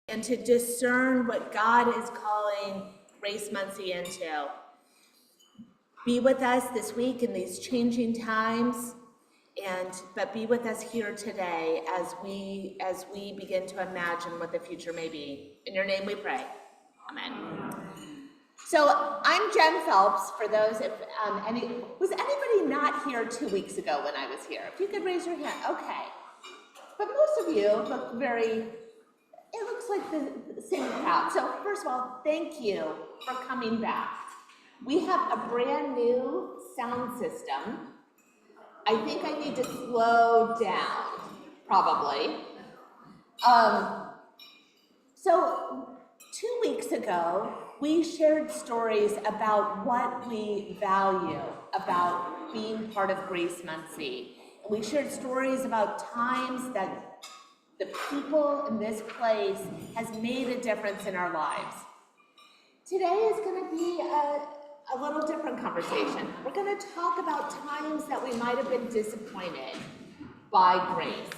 and to discern what God is calling Grace Muncie into. Be with us this week in these changing times, but be with us here today as we begin to imagine what the future may be. In your name we pray. Amen. So I'm Jen Phelps. For those, was anybody not here 2 weeks ago when I was here? If you could raise your hand. Okay. But most of you look it looks like the same crowd. So first of all, thank you for coming back. We have a brand new sound system. I think I need to slow down, probably. So 2 weeks ago, we shared stories about what we value about being part of Grace Muncie. We shared stories about times that the people in this place has made a difference in our lives. Today is going to be a little different conversation. We're going to talk about times that we might have been disappointed by grace.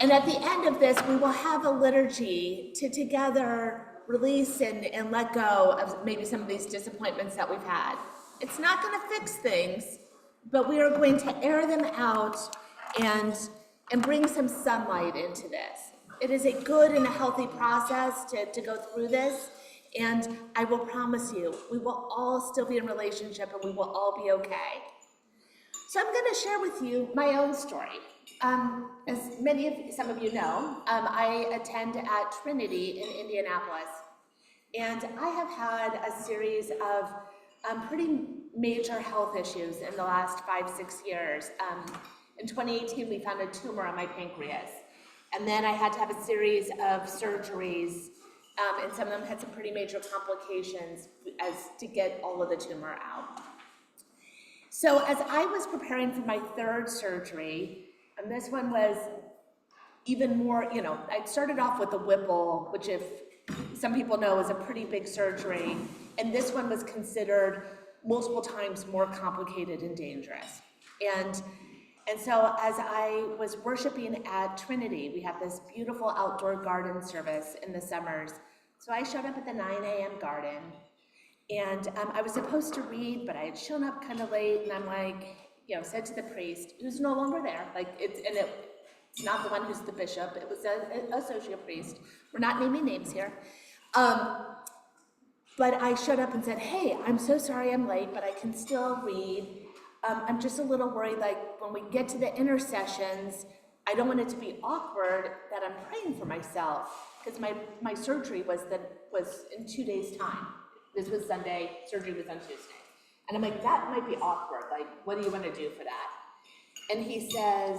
And at the end of this, we will have a liturgy to together release and let go of maybe some of these disappointments that we've had. It's not going to fix things, but we are going to air them out and bring some sunlight into this. It is a good and a healthy process to go through this, and I will promise you, we will all still be in relationship and we will all be okay. So I'm going to share with you my own story. As some of you know, I attend at Trinity in Indianapolis, and I have had a series of pretty major health issues in the last 5-6 years. In 2018, we found a tumor on my pancreas, and then I had to have a series of surgeries, and some of them had some pretty major complications as to get all of the tumor out. So as I was preparing for my third surgery, and this one was even more, I started off with the Whipple, which if some people know is a pretty big surgery, and this one was considered multiple times more complicated and dangerous. And so as I was worshiping at Trinity, we have this beautiful outdoor garden service in the summers. So I showed up at the 9 a.m. garden, and I was supposed to read, but I had shown up kind of late, and I'm like, said to the priest, who's no longer there, it's not the one who's the bishop, it was an associate priest. We're not naming names here. But I showed up and said, hey, I'm so sorry I'm late, but I can still read. I'm just a little worried, when we get to the intercessions, I don't want it to be awkward that I'm praying for myself, because my surgery was in 2 days' time. This was Sunday, surgery was on Tuesday. And I'm like, that might be awkward, what do you want to do for that? And he says,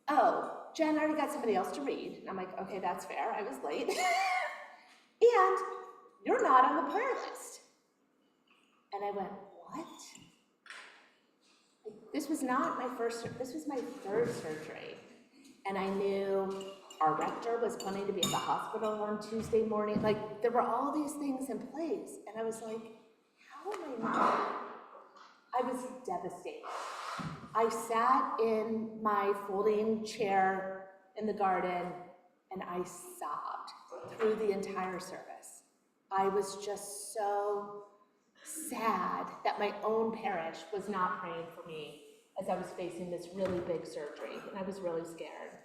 oh, Jen, I already got somebody else to read. And I'm like, okay, that's fair, I was late. And you're not on the prayer list. And I went, what? This was not my first, this was my third surgery. And I knew our rector was planning to be at the hospital on Tuesday morning. There were all these things in place. And I was like, how am I not? I was devastated. I sat in my folding chair in the garden and I sobbed through the entire service. I was just so sad that my own parish was not praying for me as I was facing this really big surgery, and I was really scared.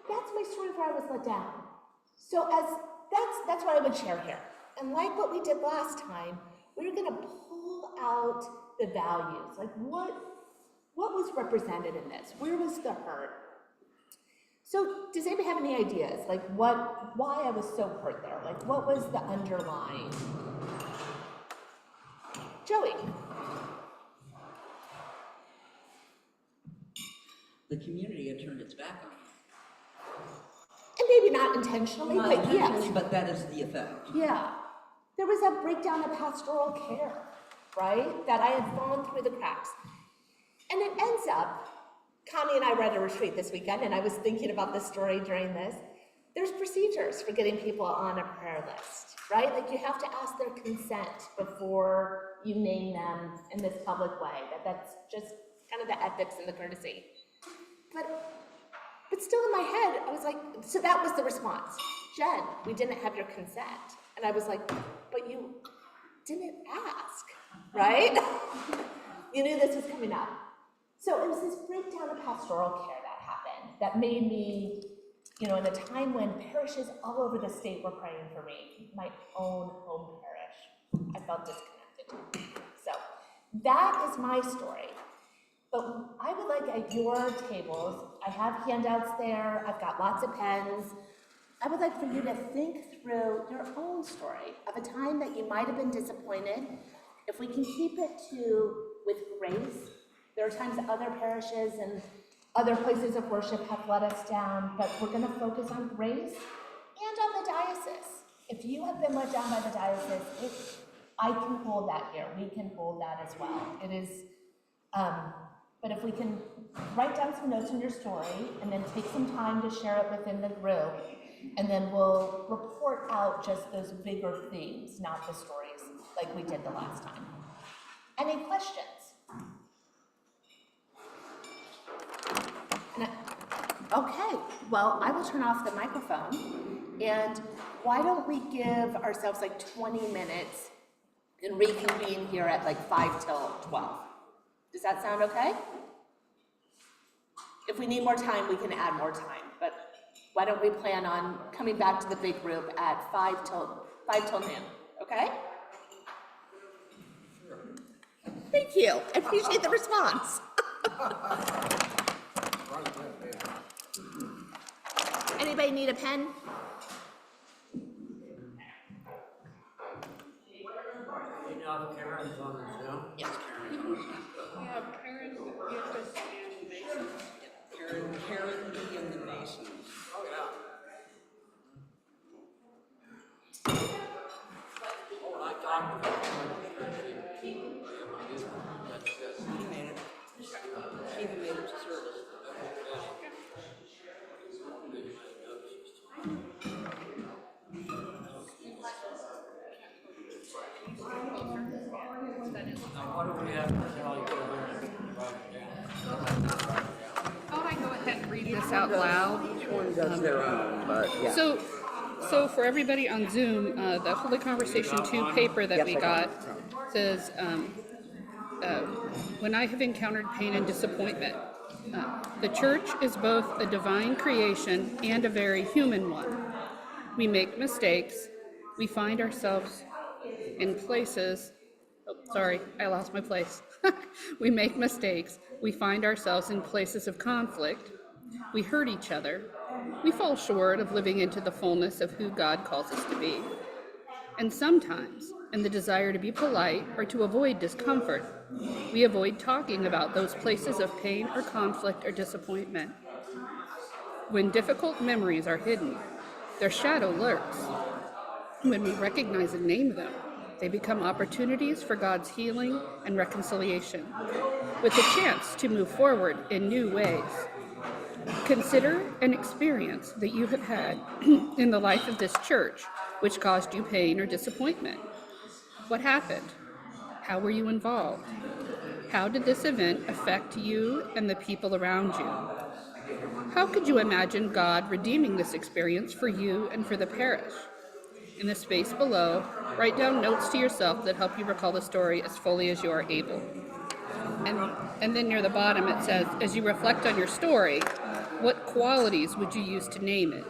That's my story where I was let down. So that's what I would share here. And like what we did last time, we're going to pull out the values. What was represented in this? Where was the hurt? So does anybody have any ideas? Why I was so hurt there? What was the underlying? Joey. The community had turned its back on you. And maybe not intentionally, Not but intentionally, yes. but that is the effect. Yeah. There was a breakdown of pastoral care, right? That I had fallen through the cracks. And it ends up, Connie and I were at a retreat this weekend, and I was thinking about this story during this. There's procedures for getting people on a prayer list, right? You have to ask their consent before you name them in this public way. That's just kind of the ethics and the courtesy. But But still in my head, I was like, so that was the response. Jen, we didn't have your consent. And I was like, but you didn't ask, right? You knew this was coming up. So it was this breakdown of pastoral care that happened that made me, in a time when parishes all over the state were praying for me, my own home parish, I felt disconnected. So that is my story. But I would like at your tables, I have handouts there, I've got lots of pens. I would like for you to think through your own story of a time that you might have been disappointed. If we can keep it with grace. There are times that other parishes and other places of worship have let us down, but we're going to focus on grace and on the diocese. If you have been let down by the diocese, I can hold that here. We can hold that as well. It is, but if we can write down some notes in your story and then take some time to share it within the group, and then we'll report out just those bigger themes, not the stories like we did the last time. Any questions? Okay, well, I will turn off the microphone, and why don't we give ourselves like 20 minutes and reconvene here at like 5 till 12. Does that sound okay? If we need more time, we can add more time, but why don't we plan on coming back to the big group at 5 till noon, okay? Thank you, I appreciate the response. Anybody need a pen? You know if Karen's on the Zoom? Yes, Karen. Yeah, Karen, Beatrice, and Mason. Karen B. and the Masons. Oh, yeah. Oh, I talked to her. He made it. She even made it to service. Now, what do we have to tell you about that? Thought I'd go ahead and read this out loud. Each one does their own, but yeah. So for everybody on Zoom, the Holy Conversation 2 paper that we got says, when I have encountered pain and disappointment, the church is both a divine creation and a very human one. We make mistakes. We find ourselves in places. Oh, sorry, I lost my place. We make mistakes. We find ourselves in places of conflict. We hurt each other. We fall short of living into the fullness of who God calls us to be. And sometimes, in the desire to be polite or to avoid discomfort, we avoid talking about those places of pain or conflict or disappointment. When difficult memories are hidden, their shadow lurks. When we recognize and name them, they become opportunities for God's healing and reconciliation, with a chance to move forward in new ways. Consider an experience that you have had in the life of this church which caused you pain or disappointment. What happened? How were you involved? How did this event affect you and the people around you? How could you imagine God redeeming this experience for you and for the parish? In the space below, write down notes to yourself that help you recall the story as fully as you are able. And then near the bottom it says, as you reflect on your story, what qualities would you use to name it?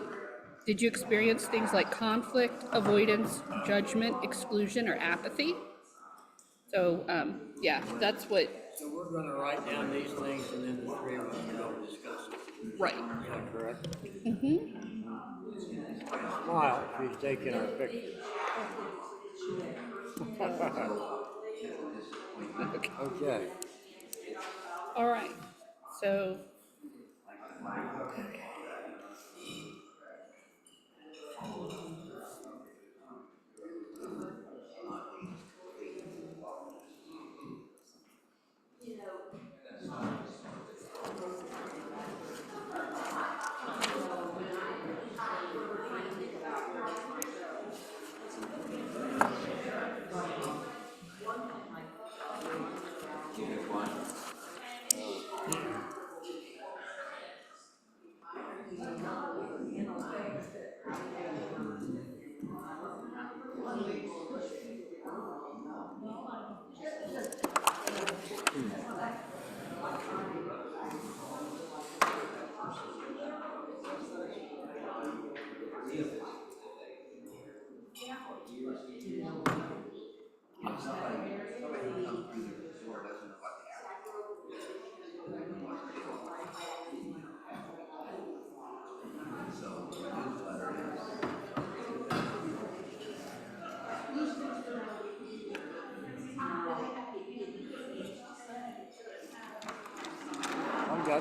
Did you experience things like conflict, avoidance, judgment, exclusion, or apathy? So, yeah, that's what. So we're gonna write down these things and then the three of us are gonna discuss it. Right. Is that correct? Mm-hmm. Smile, she's taking our picture. Okay. All right. So.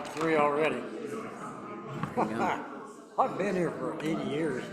got 3 already. Yeah. I've been here for 80 years.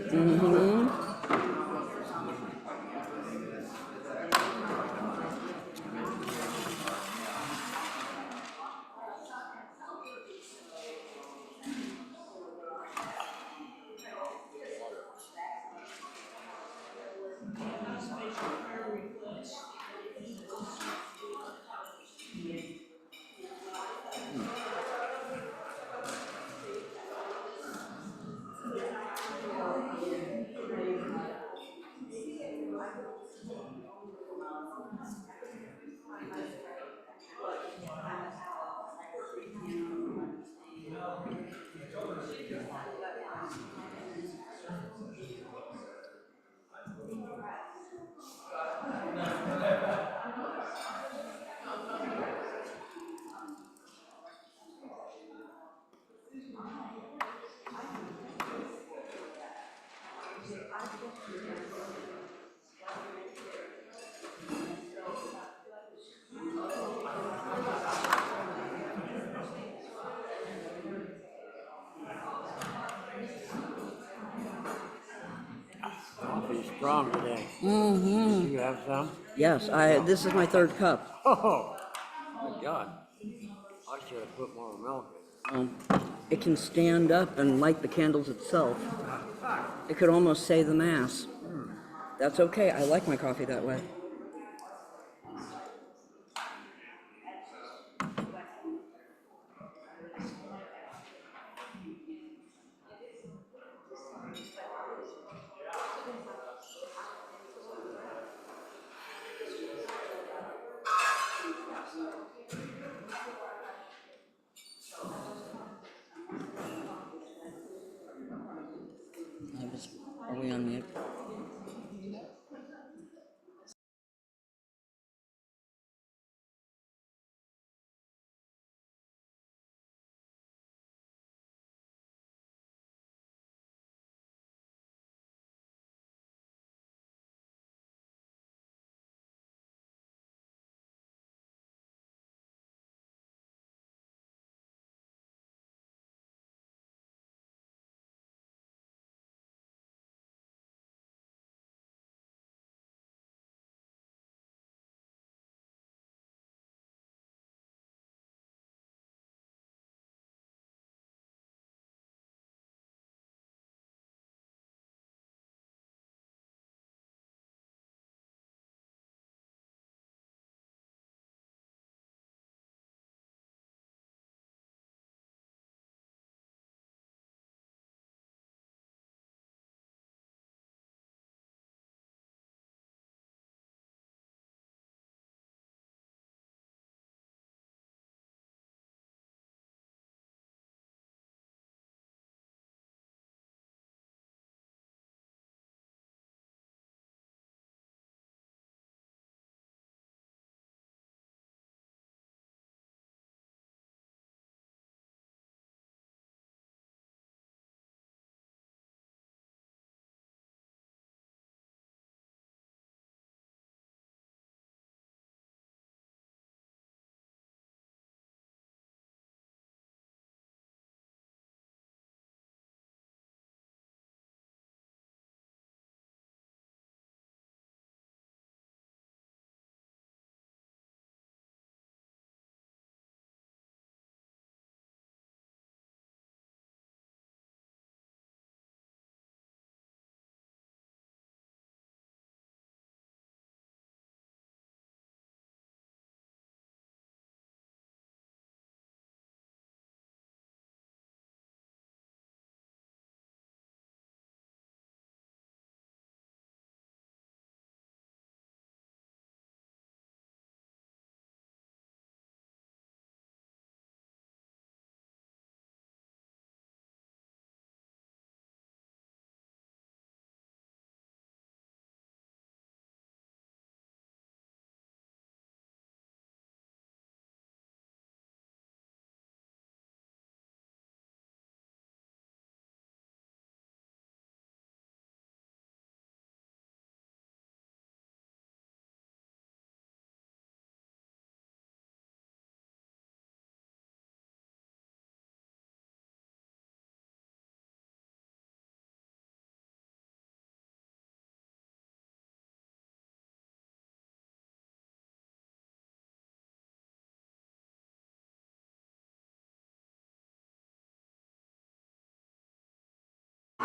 Coffee's strong today. Mm-hmm. You have some? Yes, this is my third cup. Oh, my God. I should have put more milk in. It can stand up and light the candles itself. It could almost say the mass. That's okay. I like my coffee that way. Are we on mute?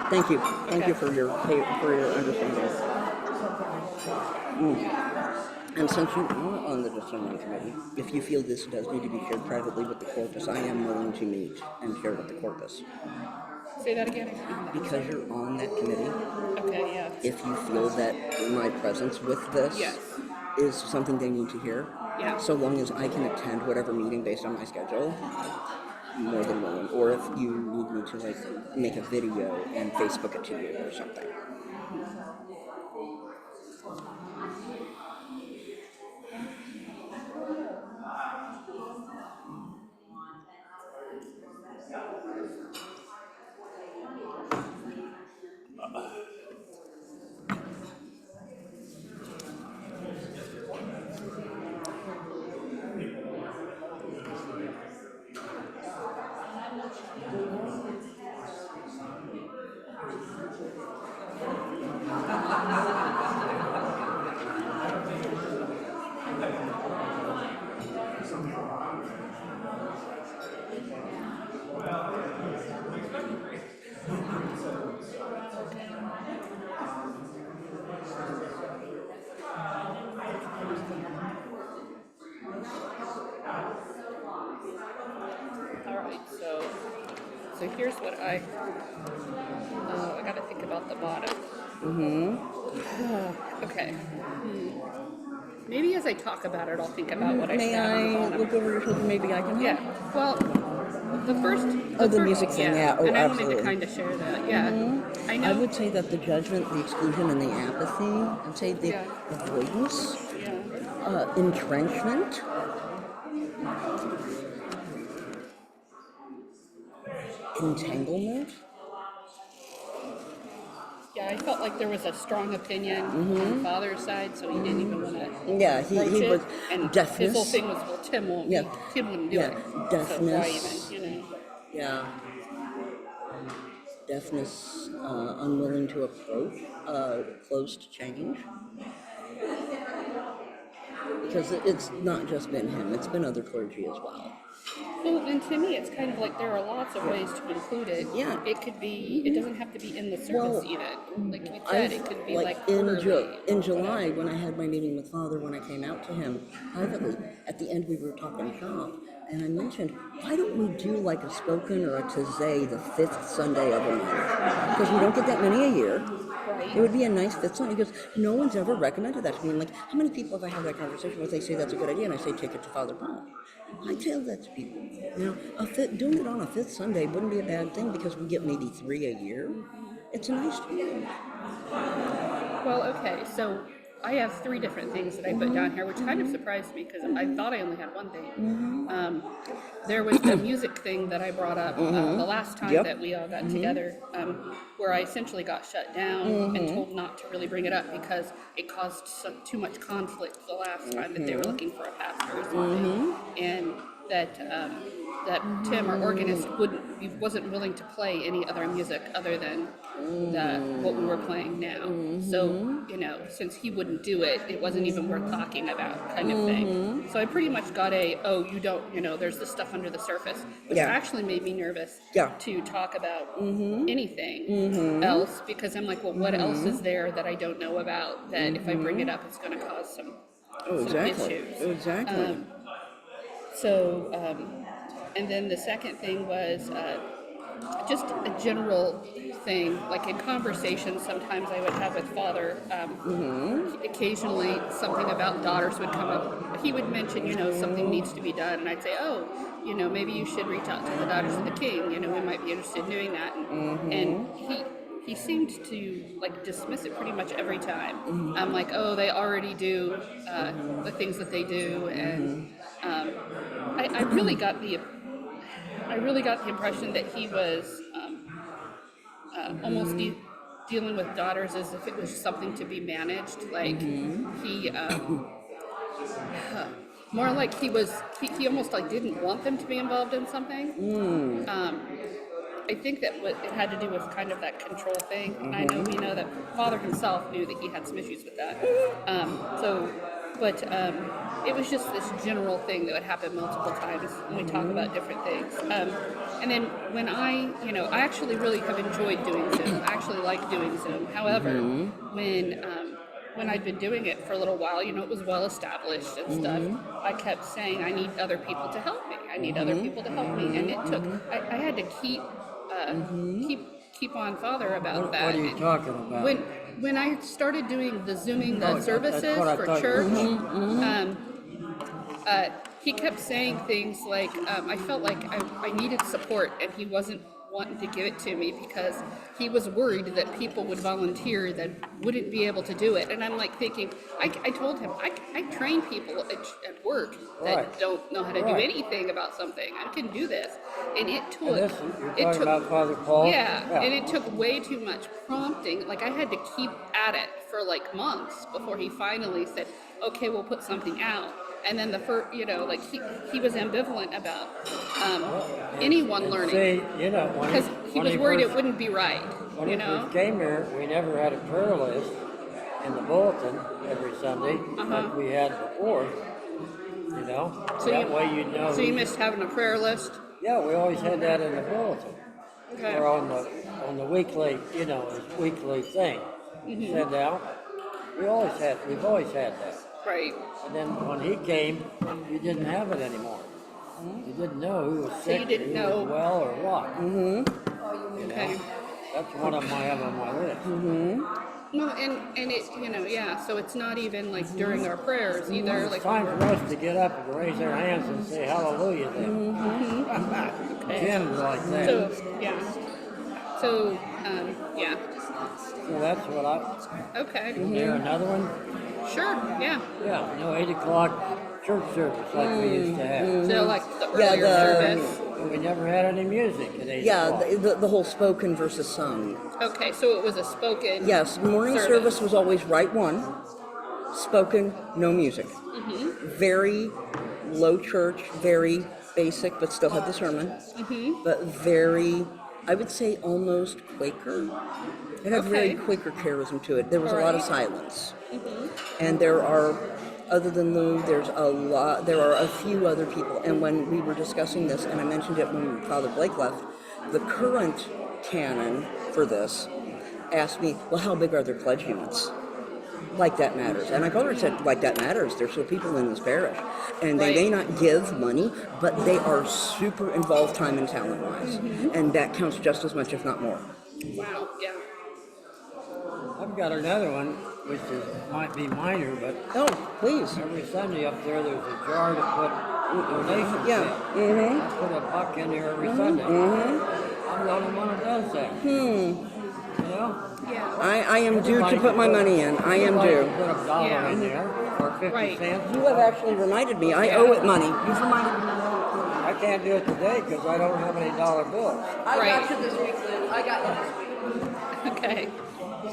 Thank you. Thank you for your understanding. And since you are on the discernment committee, if you feel this does need to be shared privately with the corpus, I am willing to meet and share with the corpus. Say that again. Because you're on that committee, Okay, yeah. if you feel that my presence with this Yes. is something they need to hear, Yeah. so long as I can attend whatever meeting based on my schedule, more than willing. Or if you need me to like make a video and Facebook it to you or something. All right, so here's what I got to think about the bottom. Okay. Maybe as I talk about it, I'll think about what I May said on the I bottom. look over your shoulder? Maybe I can help? Yeah. Well, the first. Oh, the music thing, yeah. Oh, and I wanted absolutely. to kind of share that. Yeah. I know. I would say that the judgment, the exclusion, and the apathy, I'd say the Yeah. avoidance, Yeah. entrenchment, entanglement. Yeah, I felt like there was a strong opinion on the father's side, so he didn't even want to. Yeah, he was And deafness. his whole thing was, well, Tim won't. Yeah. Tim wouldn't do Yeah, it. So why deafness. even? You know. Yeah. Deafness, unwilling to approach, close to change. Because it's not just been him, it's been other clergy as well. Well, and to me, it's kind of like there are lots of ways to include it. Yeah. It could be. It doesn't have to be in the service Well, even. Like you said, it could be like in, quarterly. in July when I had my meeting with Father, when I came out to him privately, at the end we were talking shop, and I mentioned, why don't we do like a spoken or a tazay the 5th Sunday of a month? Because we don't get that many a year. It would be a nice 5th Sunday, because no one's ever recommended that to me. I'm like, how many people have I had that conversation with? They say that's a good idea, and I say, take it to Father Paul. I tell that to people. You know, doing it on a 5th Sunday wouldn't be a bad thing, because we get maybe 3 a year. It's a nice thing. Well, okay, so I have 3 different things that I put down here, which kind of surprised me because I thought I only had one thing. There was the music thing that I brought up the last time that we all got together, where I essentially got shut down and told not to really bring it up because it caused too much conflict the last time that they were looking for a pastor or something, and that Tim, our organist, wasn't willing to play any other music other than what we were playing now. So, you know, since he wouldn't do it, it wasn't even worth talking about kind of thing. So I pretty much got you don't, you know, there's this stuff under the surface, which actually made me nervous to talk about anything else, because I'm like, well, what else is there that I don't know about that if I bring it up, it's going to cause some issues. Exactly. And then the second thing was just a general thing, like in conversations sometimes I would have with Father, occasionally something about daughters would come up. He would mention, you know, something needs to be done, and I'd say, oh, you know, maybe you should reach out to the Daughters of the King, you know, we might be interested in doing that. And he seemed to like dismiss it pretty much every time. I'm like, oh, they already do the things that they do, and I really got the impression that he was almost dealing with daughters as if it was something to be managed. Like he, more like he almost like didn't want them to be involved in something. I think that what it had to do with kind of that control thing. I know we know that Father himself knew that he had some issues with that. So But it was just this general thing that would happen multiple times when we talk about different things. And then when I actually really have enjoyed doing Zoom. I actually like doing Zoom. However, when I'd been doing it for a little while, it was well established and stuff. I kept saying, I need other people to help me. I need other people to help me. And it took, I had to keep on Father about that. What are you talking about? When I started doing the Zooming the that's services what I for thought you church, were he kept saying things like, I felt like I needed support and he wasn't wanting to give it to me because he was worried that people would volunteer that wouldn't be able to do it. And I'm like thinking, I told him, I train people at work that Right. don't know how to do Right. anything about something. I can do this. And it took, And this, you're talking about Father Paul? yeah, and it took way too much prompting. Like I had to keep at it for like months before he finally said, okay, we'll put something out. And then the first, like he was ambivalent about anyone learning See, when because he was worried first, it wouldn't be right, When he first came here, we never had a prayer list in the bulletin every Sunday like we had before. So that way you'd know. So you missed having a prayer list. Yeah, we always had that in the bulletin. Okay. Or on the weekly, weekly thing send out. We've always had that. Right. And then when he came, you didn't have it anymore. You didn't know who was sick, you didn't who know. was well, or what. Okay. That's one of them I have on my list. No, and it, yeah. So it's not even like during our prayers either. It's Like time for us to get up and raise our hands and say hallelujah then. Again, like that. So yeah. So yeah. So that's what I. Okay. Is there another one? Sure. Yeah. Yeah, 8 o'clock church service like we used to have. So like the Yeah, earlier service. But we never had any music at 8 Yeah, o'clock. the whole spoken versus sung. Okay, so it was a spoken. Yes, morning service was always right one, spoken, no music. Very low church, very basic, but still had the sermon. But very, I would say almost Quaker. It had very Okay. Quaker charism to it. There was a lot of Alright. silence. And there are, other than Lou, there are a few other people. And when we were discussing this, and I mentioned it when Father Blake left, the current canon for this asked me, well, how big are their pledge units? Like that matters. And I told her, I said, like that matters. There's still people in this parish. And they may not give money, but they are super involved time and talent-wise. And that counts just as much, if not more. Wow. Yeah. I've got another one, which might be minor, but Oh, please. every Sunday up there, there's a jar to put donations Yeah. in. I put $1 in there every Sunday. I'm the only one who does that. Yeah. I am due to put my money in. I am Everybody due. can put $1 Yeah. in there, or 50 Right. cents. You have actually reminded me. I owe it money. You've reminded me. I can't do it today because I don't have any dollar bills. I Right. got you this week, Lou. I got you this week. Okay.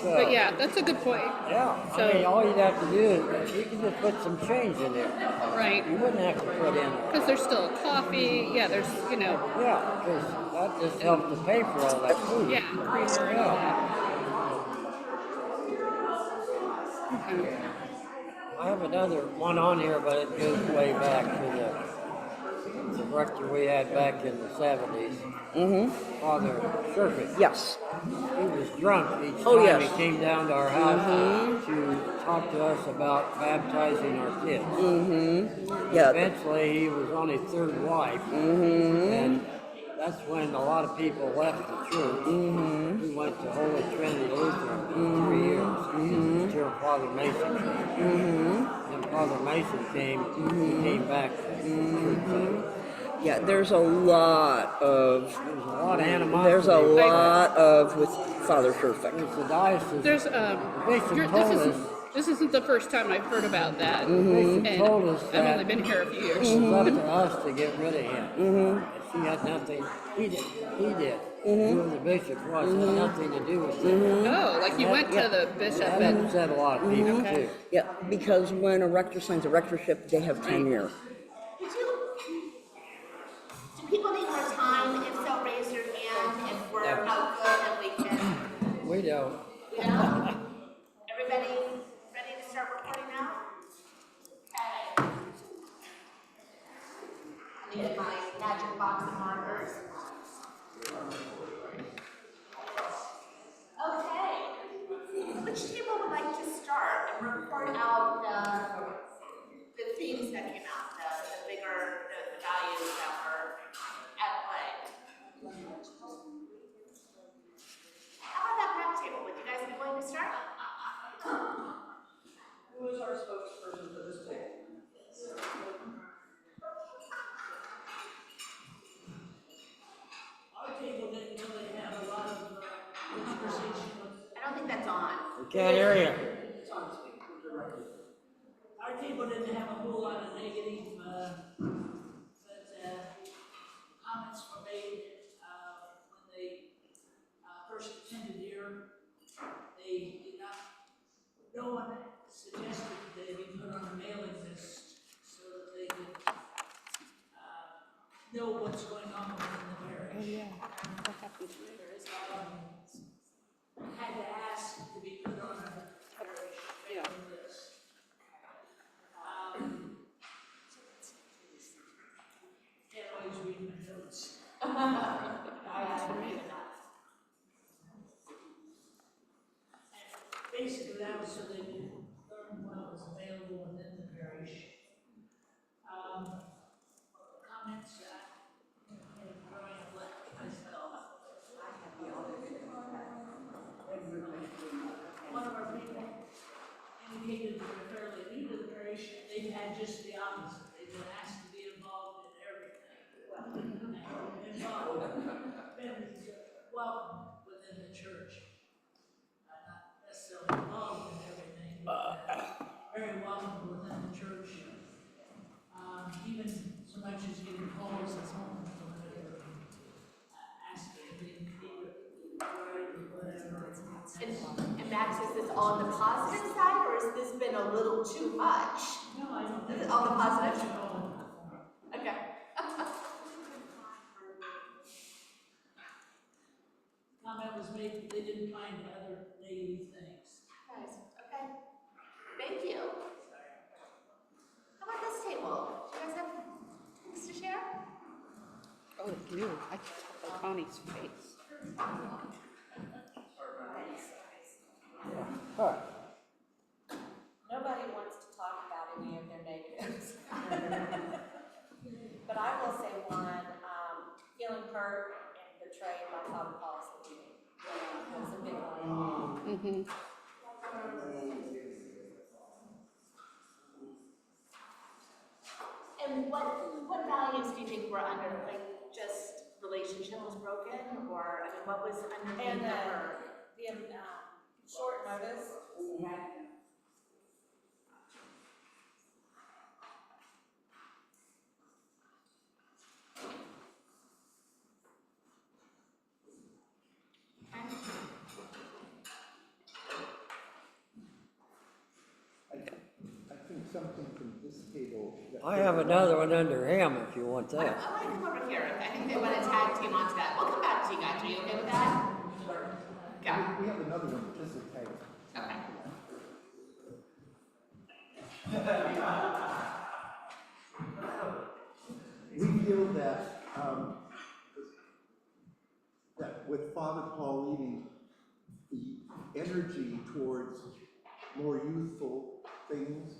So, But yeah, that's a good point. Yeah, So- I mean, all you'd have to do is you can just put some change in there. Right. You wouldn't have to put in. Because there's still coffee. Yeah. There's Yeah, because that just helps to pay for all that food. yeah, creamer and all that. Okay. I have another one on here, but it goes way back to the rector we had back in the 70s. Father Sherfitt. Yes. He was drunk each Oh, time yes. he came down to our house to talk to us about baptizing our kids. Yeah. Eventually, he was on his third wife, and that's when a lot of people left the church. We went to Holy Trinity Lutheran for 3 years until Father Mason came. Then Father Mason came, he came back to the church. Yeah, there's a lot of There's a lot of animosity. there's a lot of with Father Sherfick. There's the diocese. There's Bishop this told isn't us. this isn't the first time I've heard about that. Bishop And told us I've that only been here a few years. it was up to us to get rid of him. She had nothing. He did. Who the bishop was had nothing to do with it. Oh, like you went to the bishop That and upset a lot of people too. Yeah, because when a rector signs a rectorship, they have tenure. Do people need more time? If so, raise your hand. If we're no good, then we can. We don't. You know? Everybody ready to start recording now? I don't think that's on. We can't hear you. Our people didn't have a whole lot of negative, comments were made, when they, first attended here. They did not, no one suggested that they be put on a mailing list so that they could, know what's going on within the parish. yeah. That happened to me. Had to ask to be put on a parish mailing list. Can't always read my notes. Basically, that was so they could learn what was available within the parish. Comments, growing up like myself. One of our people indicated that they're fairly new to the parish, they've had just the opposite. They've been asked to be involved in everything. Been welcome within the church. Not necessarily involved in everything, but very welcome within the church. Even so much as getting calls at home from whatever, asking if they need it, right, or whatever. And Max, is this all on the positive side, or has this been a little too much? No, I don't. Is it all the positive? Okay. Comment was made that they didn't find other negative things. Nice, okay. Thank you. How about this table? Do you guys have things to share? Oh, it's new. I can tell by Connie's face. All right. Nobody wants to talk about any of their negatives. But I will say one, feeling hurt and betrayed by Father Paul's leaving was a big one. Mm-hmm. And what values do you think were under, like, just relationship was broken, or, I mean, what was underneath And her? the short notice. I think something from this table. I have another one under him if you want I that. like them over here. I think they want to tag team onto that. We'll come back to you guys. Are you okay with that? Go. We have another one, just a title. Okay. We feel that, that with Father Paul leaving, the energy towards more youthful things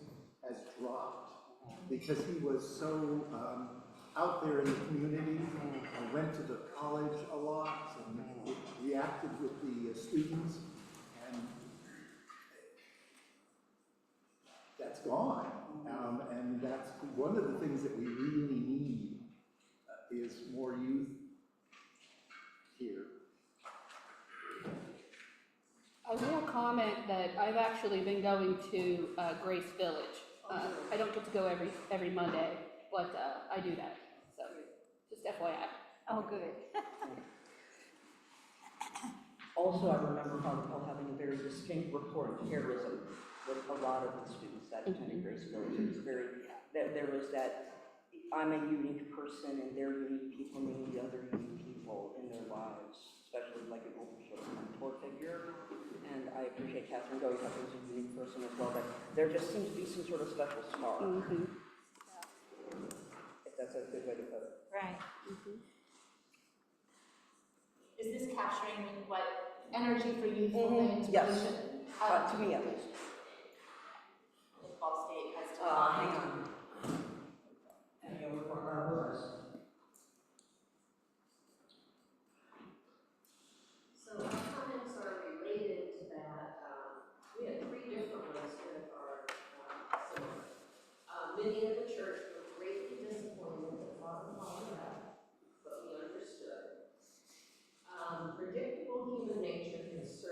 has dropped because he was so out there in the community and went to the college a lot and reacted with the students, and that's gone. And that's one of the things that we really need is more youth here. I will comment that I've actually been going to Grace Village. I don't get to go every Monday, but I do that. So just FYI. Oh, good. Also, I remember Father Paul having a very distinct rapport of charism with a lot of the students that attended Grace Village. It was very, there was that, I'm a unique person and they're unique people need other unique people in their lives, especially like an older sort of mentor figure. And I appreciate Catherine Goey Huffing's a unique person as well, but there just seems to be some sort of special spark. Mm-hmm. If that's a good way to put it. Right. Is this capturing what energy for youthful things? Yes. To Um, me at least. Ball State has to. Hang on. So my comments are related to that. We had 3 different ones that are similar. Many in the church were greatly disappointed that Father Paul left, but we understood. Predictable human nature can serve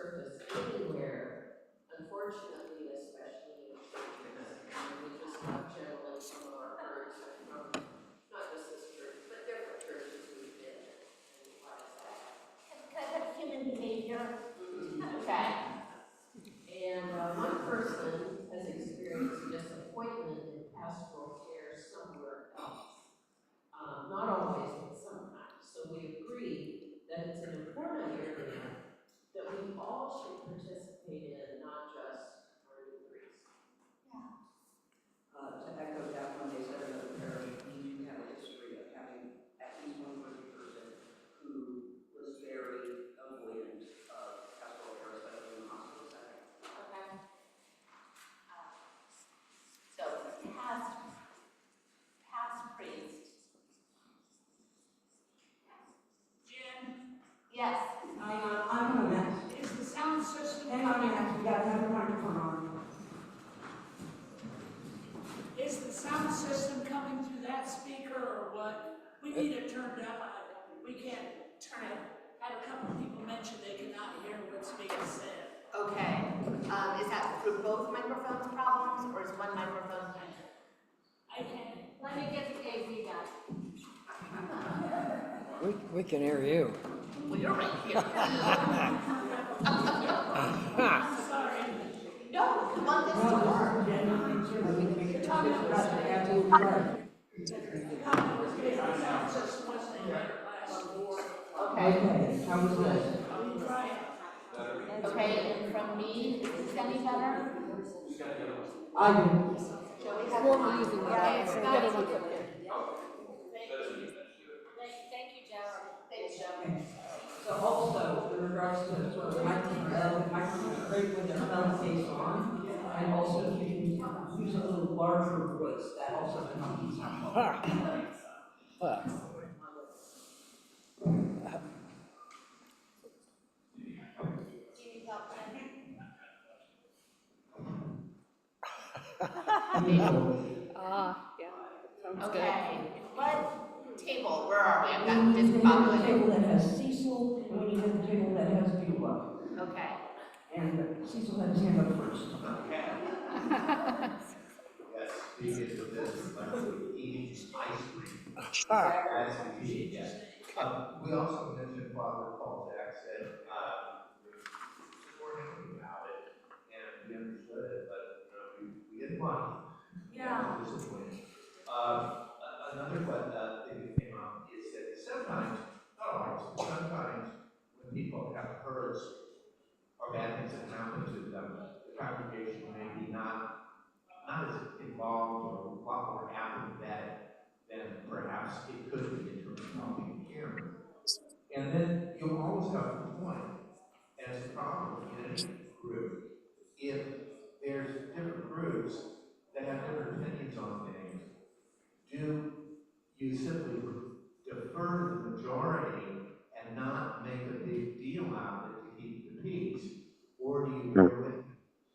echo that when they said another parish, we do have a history of having at least one clergy person who was very avoidant of pastoral care, especially in the hospital setting. Okay. So past priest. Jen, Yes. I'm on that. is the sound system Hang on a coming? minute, we gotta have the microphone on. Is the sound system coming through that speaker or what? We need it turned up. We can't turn it. Had a couple of people mention they cannot hear what's being said. Okay. Is that through both microphones problems or is one microphone? I can't. Let me get the AV guy. We can hear you. Well, you're right here. Sorry. No, we want this to work. We're talking about the absolute part. The sound system wasn't in there last year. Okay. Okay, how was this? I'm trying. Okay, and from me, is this any better? I do. Joey has We're mine. using the Okay, other so one's that's up good. here. Thank you, Joe. Thanks, Joey. Okay. So also, in regards to the microphone, great with the phone case on, and also if you can use a little larger voice, that also can help you sound. Do you need help, Jen? Yeah, sounds good. Okay, what table, where are we? I've got We need to have a discombobulated. table that has Cecil, and we need to have a table that has Beulah. Okay. And Cecil had his hand up first. Yes, speaking of this, eating ice cream. As we eat, yes. We also mentioned Father Paul Jack said, we're happy about it, and we understood it, but, we didn't want it. Yeah. Disappointing. Another thing that came up is that sometimes, not always, but sometimes when people have herds or bad things that happen to them, the congregation may be not as involved or a lot more apathetic than perhaps it could be in terms of helping caring. And then you'll always have a point as a problem in any group. If there's different groups that have different opinions on things, do you simply defer to the majority and not make a big deal out of it to keep the peace? Or do you bear with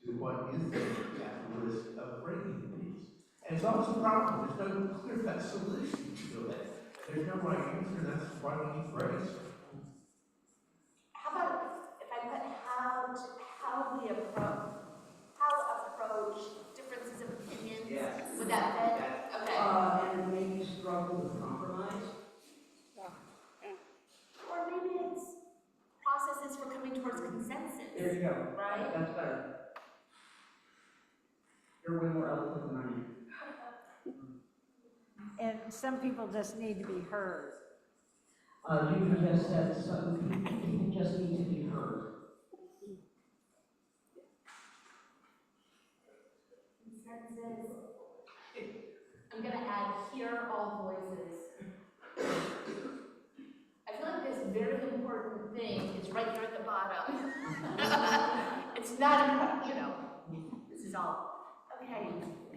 to what you think at the risk of breaking the peace? And it's always a problem. There's no clear-cut solution to it. There's no right answer. That's why we need grace. How about if I put how we approach differences of opinions? Yes. Would that fit? Okay. And maybe struggle with compromise. Or maybe it's processes for coming towards consensus. There you go. Right? That's better. You're way more eloquent than I am. And some people just need to be heard. You just said some people just need to be heard. Consensus. I'm gonna add hear all voices. I feel like this very important thing is right here at the bottom. It's not, this is all, okay,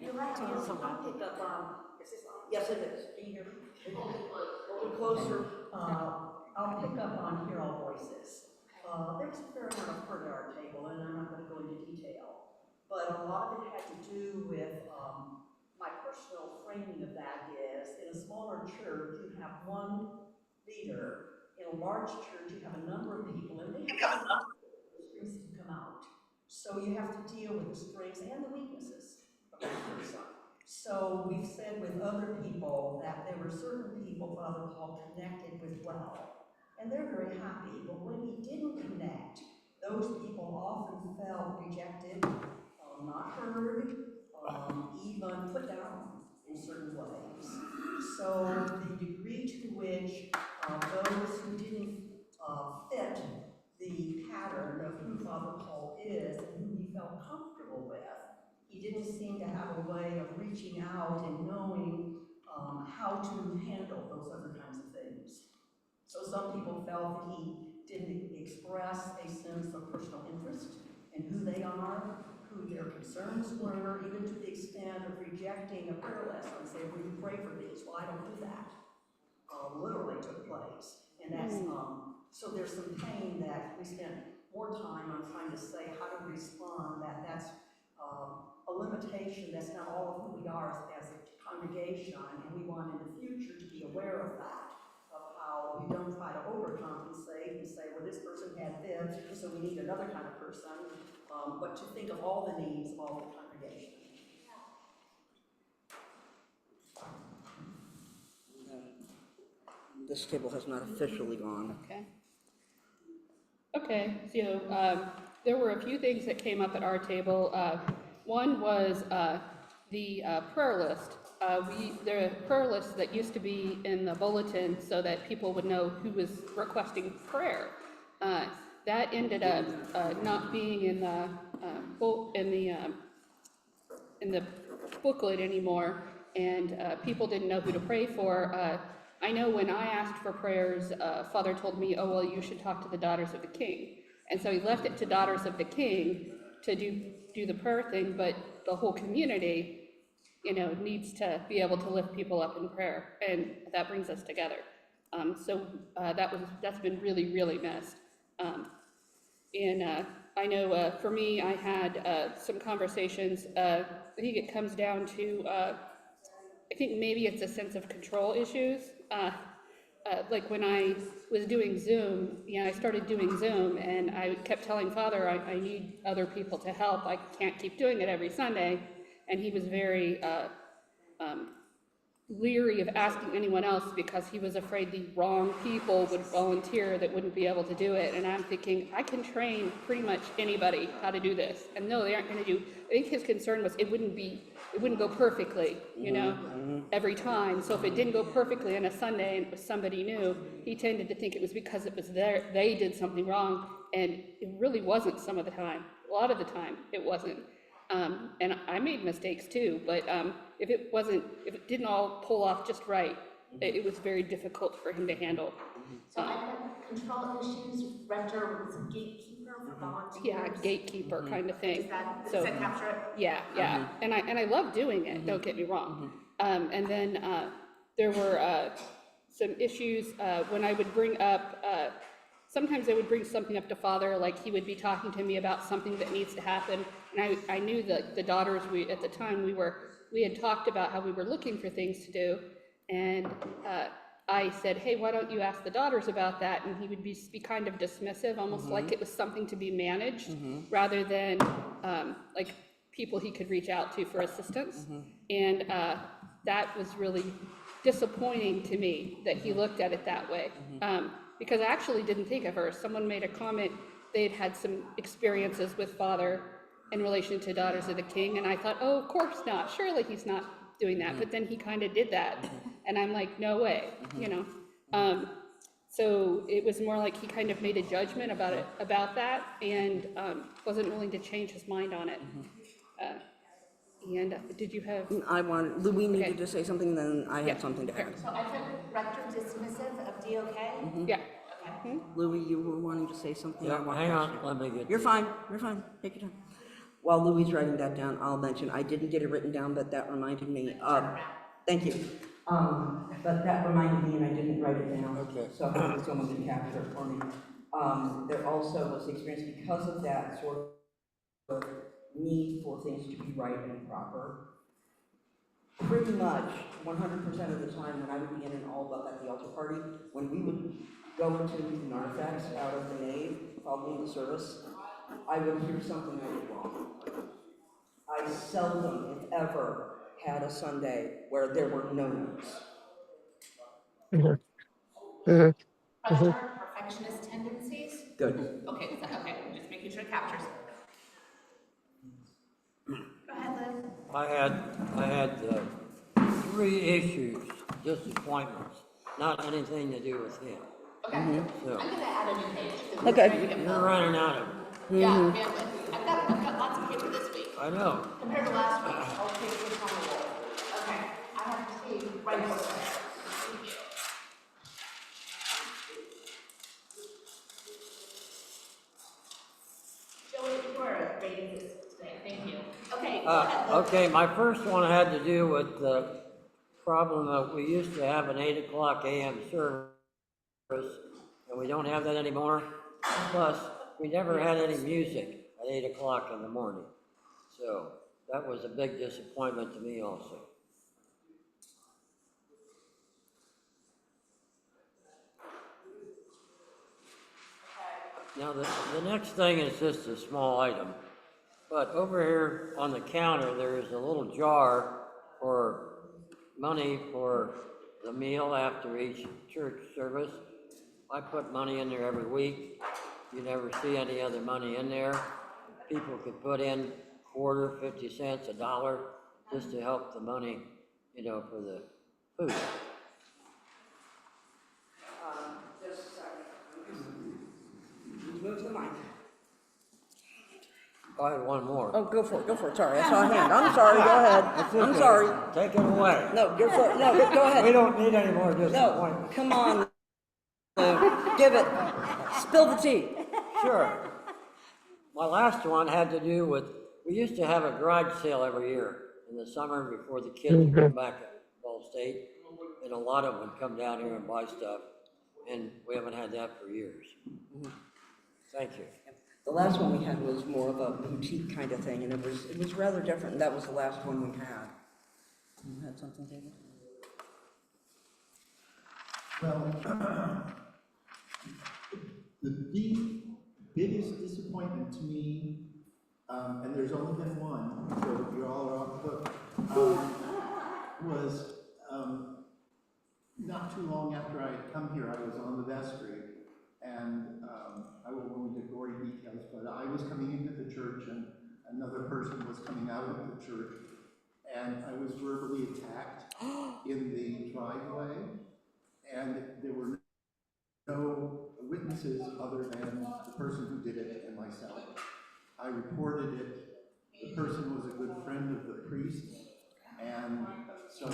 you're right. I'll pick up on, is this on? Yes, it is. Can you hear me? A little closer. I'll pick up on Hear All Voices. There was a fair amount of hurt at our table, and I'm not going to go into detail, but a lot of it had to do with my personal framing of that is, in a smaller church, you have one leader. In a large church, you have a number of people, and they have the strengths to come out. So you have to deal with the strengths and the weaknesses of that person. So we've said with other people that there were certain people Father Paul connected with well, and they're very happy. But when he didn't connect, those people often felt rejected, not heard, even put down in certain ways. So the degree to which those who didn't fit the pattern of who Father Paul is and who he felt comfortable with he didn't seem to have a way of reaching out and knowing how to handle those other kinds of things. So some people felt that he didn't express a sense of personal interest in who they are, who their concerns were, even to the extent of rejecting a prayer list and saying, will you pray for these? Well, I don't do that. Literally took place. And that's, so there's some pain that we spent more time on trying to say how to respond, that's a limitation, that's not all of who we are as a congregation, and we want in the future to be aware of that, of how we don't try to overcompensate and say, well, this person had this, so we need another kind of person, but to think of all the needs of all the congregation. This table has not officially gone. Okay. Okay, so there were a few things that came up at our table. One was the prayer list. The prayer list that used to be in the bulletin so that people would know who was requesting prayer. That ended up not being in the booklet anymore, and people didn't know who to pray for. I know when I asked for prayers, Father told me, oh, well, you should talk to the Daughters of the King. And so he left it to Daughters of the King to do the prayer thing, but the whole community, needs to be able to lift people up in prayer, and that brings us together. So that's been really, really missed. And I know for me, I had some conversations. I think it comes down to, I think maybe it's a sense of control issues. Like when I was doing Zoom, I started doing Zoom, and I kept telling Father, I need other people to help. I can't keep doing it every Sunday. And he was very leery of asking anyone else because he was afraid the wrong people would volunteer that wouldn't be able to do it. And I'm thinking, I can train pretty much anybody how to do this. And no, they aren't going to do. I think his concern was it wouldn't go perfectly, every time. So if it didn't go perfectly on a Sunday and it was somebody new, he tended to think it was because it was they did something wrong, and it really wasn't some of the time. A lot of the time, it wasn't. And I made mistakes too, but if it didn't all pull off just right, it was very difficult for him to handle. So I had control issues. Rector was a gatekeeper for volunteers. Yeah, gatekeeper kind of thing. Does that capture it? Yeah. And I love doing it, don't get me wrong. And then there were some issues when I would bring up, sometimes I would bring something up to Father, like he would be talking to me about something that needs to happen. And I knew that the daughters, at the time we had talked about how we were looking for things to do. And I said, hey, why don't you ask the daughters about that? And he would be kind of dismissive, almost like it was something to be managed, rather than like people he could reach out to for assistance. And that was really disappointing to me that he looked at it that way. Because I actually didn't think at first. Someone made a comment, they'd had some experiences with Father in relation to Daughters of the King, and I thought, oh, of course not, surely he's not doing that. But then he kind of did that, and I'm like, no way, So it was more like he kind of made a judgment about that, and wasn't willing to change his mind on it. And did you have? Louis needed to say something, then I had something to add. So I took Rector dismissive of DOK? Yeah. Okay. Louis, you were wanting to say something? Yeah, hang on, let me get. You're fine, take your time. While Louis is writing that down, I'll mention, I didn't get it written down, but that reminded me of, thank you. But that reminded me, and I didn't write it down. Okay. So I hope someone can capture it for me. There also was the experience because of that sort of need for things to be right and proper. Pretty much 100% of the time when I would be in an all up at the altar party, when we would go into the artifacts out of the nave following the service, I would hear something that was wrong. I seldom, if ever, had a Sunday where there were no notes. Rector, perfectionist tendencies? Good. Okay, just making sure it captures. Go ahead, Liz. I had 3 issues, disappointments, not anything to do with him. Okay. So, I'm gonna add a new page. Okay. you're running out of. Yeah, bandwidth. I've got lots of paper this week. I know. Compared to last week, I'll take this on the roll. Okay, I have to take right over there. Thank you. Joey, you are rating this today, thank you. Okay, go ahead. Okay, my first one had to do with the problem that we used to have an 8 o'clock a.m. service, and we don't have that anymore. Plus, we never had any music at 8 o'clock in the morning. So that was a big disappointment to me also. Now, the next thing is just a small item, but over here on the counter, there is a little jar for money for the meal after each church service. I put money in there every week. You never see any other money in there. People could put in quarter, 50 cents, $1, just to help the money, you know, for the food. Just a second. Move the mic. I had one more. Oh, go for it, sorry, I saw a hand, I'm sorry, go ahead, I'm sorry. Take it away. No, go for it, no, go ahead. We don't need any more No, disappointment. come on, give it, spill the tea. Sure. My last one had to do with, we used to have a garage sale every year in the summer before the kids would come back at Ball State. And a lot of them would come down here and buy stuff, and we haven't had that for years. Thank you. The last one we had was more of a boutique kind of thing, and it was rather different, and that was the last one we had. You had something, David? Well, the biggest disappointment to me, and there's only been one, so you all are off the hook, was not too long after I had come here, I was on the vestry, and I won't go into gory details, but I was coming into the church and another person was coming out of the church, and I was verbally attacked in the driveway, and there were no witnesses other than the person who did it and myself. I reported it. The person was a good friend of the priest, and so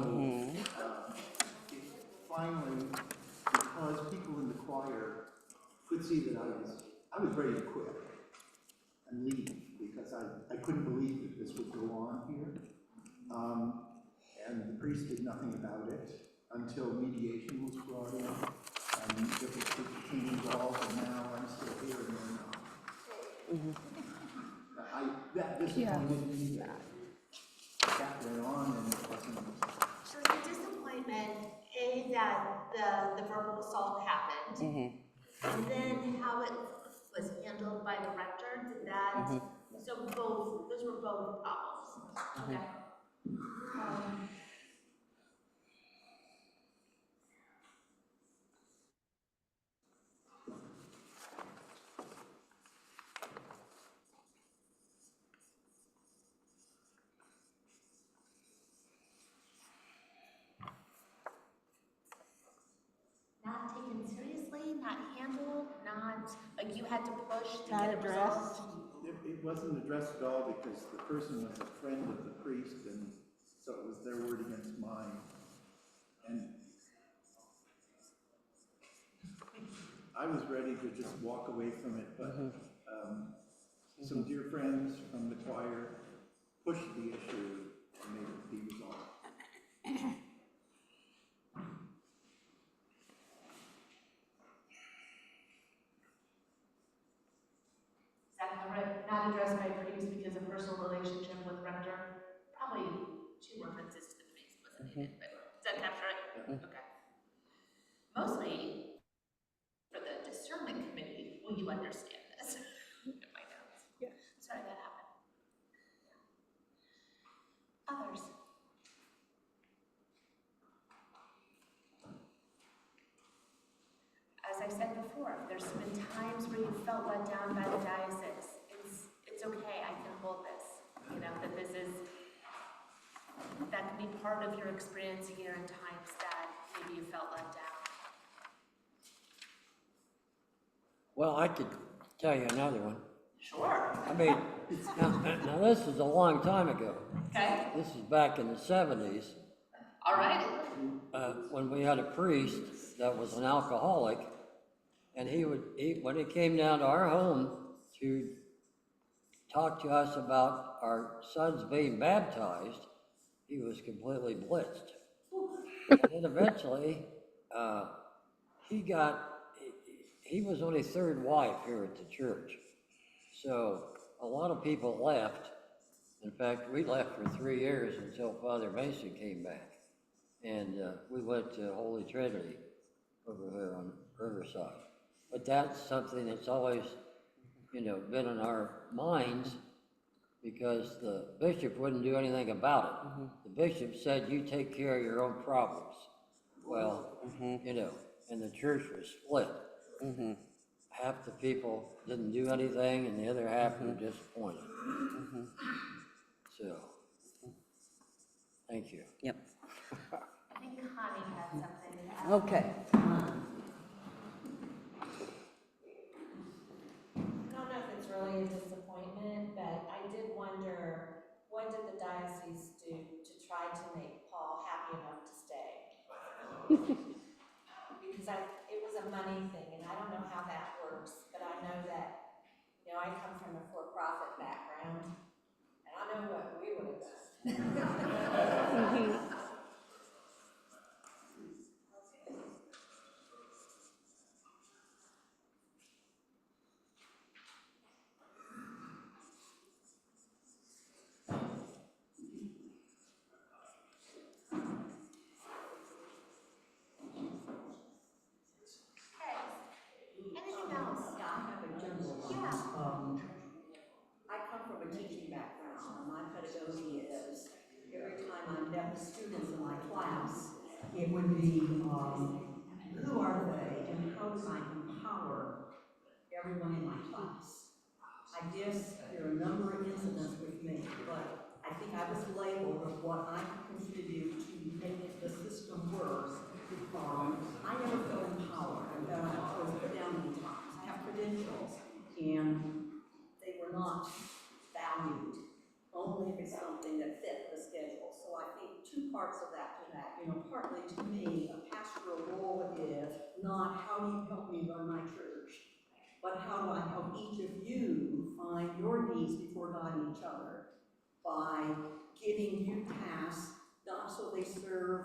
finally, because people in the choir could see that I was ready to quit and leave because I couldn't believe that this would go on here. And the priest did nothing about it until mediation was brought in and it became resolved, and now I'm still here and they're not. That disappointed me that went on and it wasn't. So it's a disappointment, A, that the verbal assault happened, and then how it was handled by the rector, did that, so both, those were both problems, okay? Not taken seriously, not handled, not, like you had to push to Not get it addressed. resolved? It wasn't addressed at all because the person was a friend of the priest, and so it was their word against mine. And I was ready to just walk away from it, but some dear friends from the choir pushed the issue and made it be resolved. Not addressed by priest because of personal relationship with rector. Probably 2 references to the priest wasn't needed, but does that capture it? Okay. Mostly for the discernment committee, will you understand this? In my notes. Yeah. Sorry that happened. Others. As I said before, there's been times where you felt let down by the diocese. It's okay, I can hold this. You know, that this is, that can be part of your experience here in times that maybe you felt let down. Well, I could tell you another one. Sure. I mean, Now this is a long time ago. Okay, This is back in the 70s, all right. when we had a priest that was an alcoholic, and when he came down to our home to talk to us about our sons being baptized, he was completely blitzed. And then eventually, he was only third wife here at the church. So a lot of people left. In fact, we left for 3 years until Father Mason came back. And we went to Holy Trinity over here on Riverside. But that's something that's always, been in our minds, because the bishop wouldn't do anything about it. The bishop said, you take care of your own problems. Well, and the church was split. Half the people didn't do anything and the other half were disappointed. So, thank you. Yep. I think Connie has something to add. Okay. I don't know if it's really a disappointment, but I did wonder, what did the diocese do to try to make Paul happy enough to stay? Because it was a money thing, and I don't know how that works, but I know that, I come from a for-profit background, and I know what we would have done. Anything else? Yeah, I have a general one. I come from a teaching background, and my pedagogy is, every time I met with students in my class, it would be, who are they and how do I empower everyone in my class? I guess there are a number of incidents with me, but I think I was labeled of what I could contribute to make the system work. I never felt empowered, and I was put down many times. I have credentials, and they were not valued, only if it's something that fit the schedule. So I think two parts of that to that. Partly to me, a pastoral role is not how do you help me run my church, but how do I help each of you find your needs before God and each other by giving you tasks, not so they serve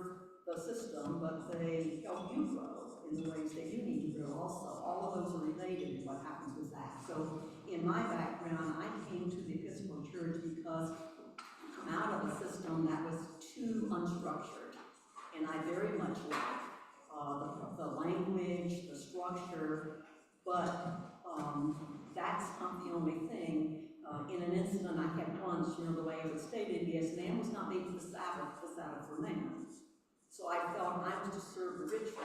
the system, but they help you grow in the ways that you need to grow also. All of those are related to what happens with that. So in my background, I came to the Episcopal Church because I come out of a system that was too unstructured. And I very much like the language, the structure, but that's not the only thing. In an incident I had once, the way it was stated is, man was not made for the Sabbath for man. So I felt I was to serve the ritual,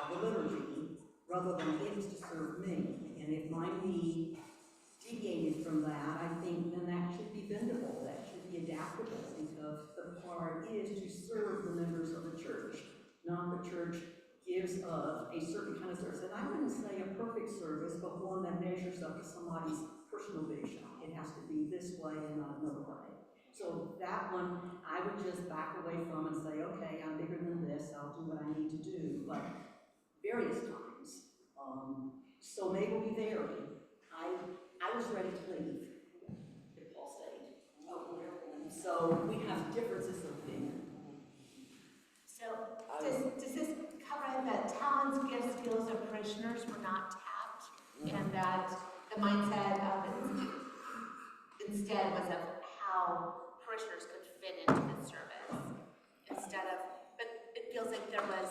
the liturgy, rather than it was to serve me. And if my need deviated from that, I think then that should be bendable, that should be adaptable, because the part is to serve the members of the church, not the church gives a certain kind of service. And I wouldn't say a perfect service, but one that measures up to somebody's personal vision. It has to be this way and not another way. So that one, I would just back away from and say, okay, I'm bigger than this, I'll do what I need to do. But various times, so maybe we vary. I was ready to leave if Paul stayed. So we have differences of opinion. So does this cover that talents, gifts, skills of parishioners were not tapped, and that the mindset of it instead was of how parishioners could fit into the service but it feels like there was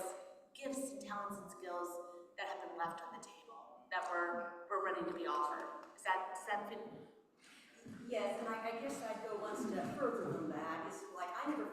gifts and talents and skills that have been left on the table that were ready to be offered. Does that fit? Yes, and I guess I'd go one step further than that. It's like I never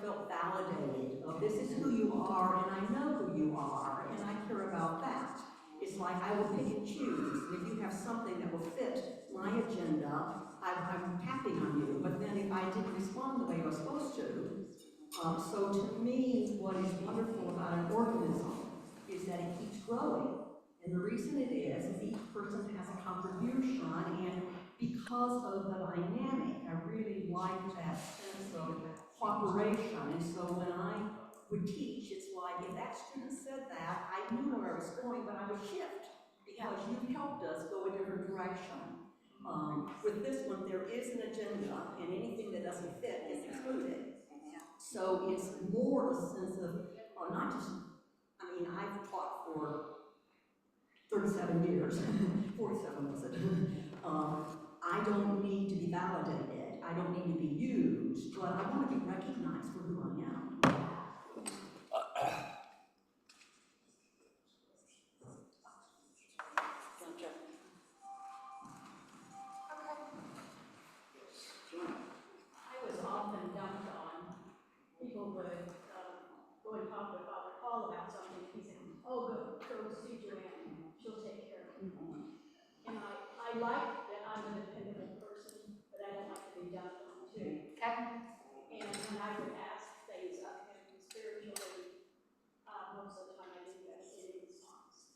felt validated of this is who you are, and I know who you are, and I care about that. It's like I will pick and choose. If you have something that will fit my agenda, I'm tapping on you. But then if I didn't respond the way I was supposed to, so to me, what is wonderful about an organism is that it keeps growing. And the reason it is each person has a contribution, and because of the dynamic. I really like that sense of cooperation. And so when I would teach, it's like, if that student said that, I knew where I was going, but I would shift because you helped us go a different direction. With this one, there is an agenda, and anything that doesn't fit is excluded. So it's more a sense of, not just, I mean, I've taught for 37 years, 47 was it? I don't need to be validated, I don't need to be used, but I want to be recognized for who I am. I was often dumped on. People would go and talk with Father Paul about something, he said, oh, go see Joanne, she'll take care of it. And I like that I'm a dependable person, but I don't like to be dumped on too. And when I would ask things of him spiritually, most of the time I didn't get any response.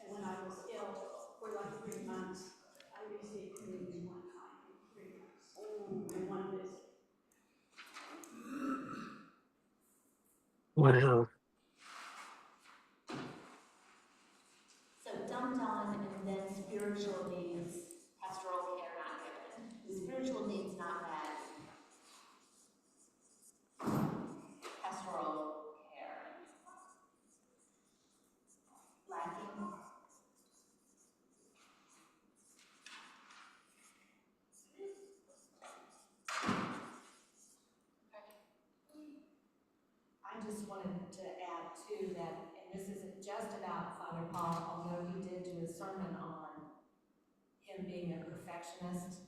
And when I was ill for like 3 months, I received communion one time in 3 months, and one visit. Wow. So dumped on and then spiritual needs, pastoral care not given. Spiritual needs not met. Pastoral care lacking. I just wanted to add too that, and this isn't just about Father Paul, although he did do a sermon on him being a perfectionist,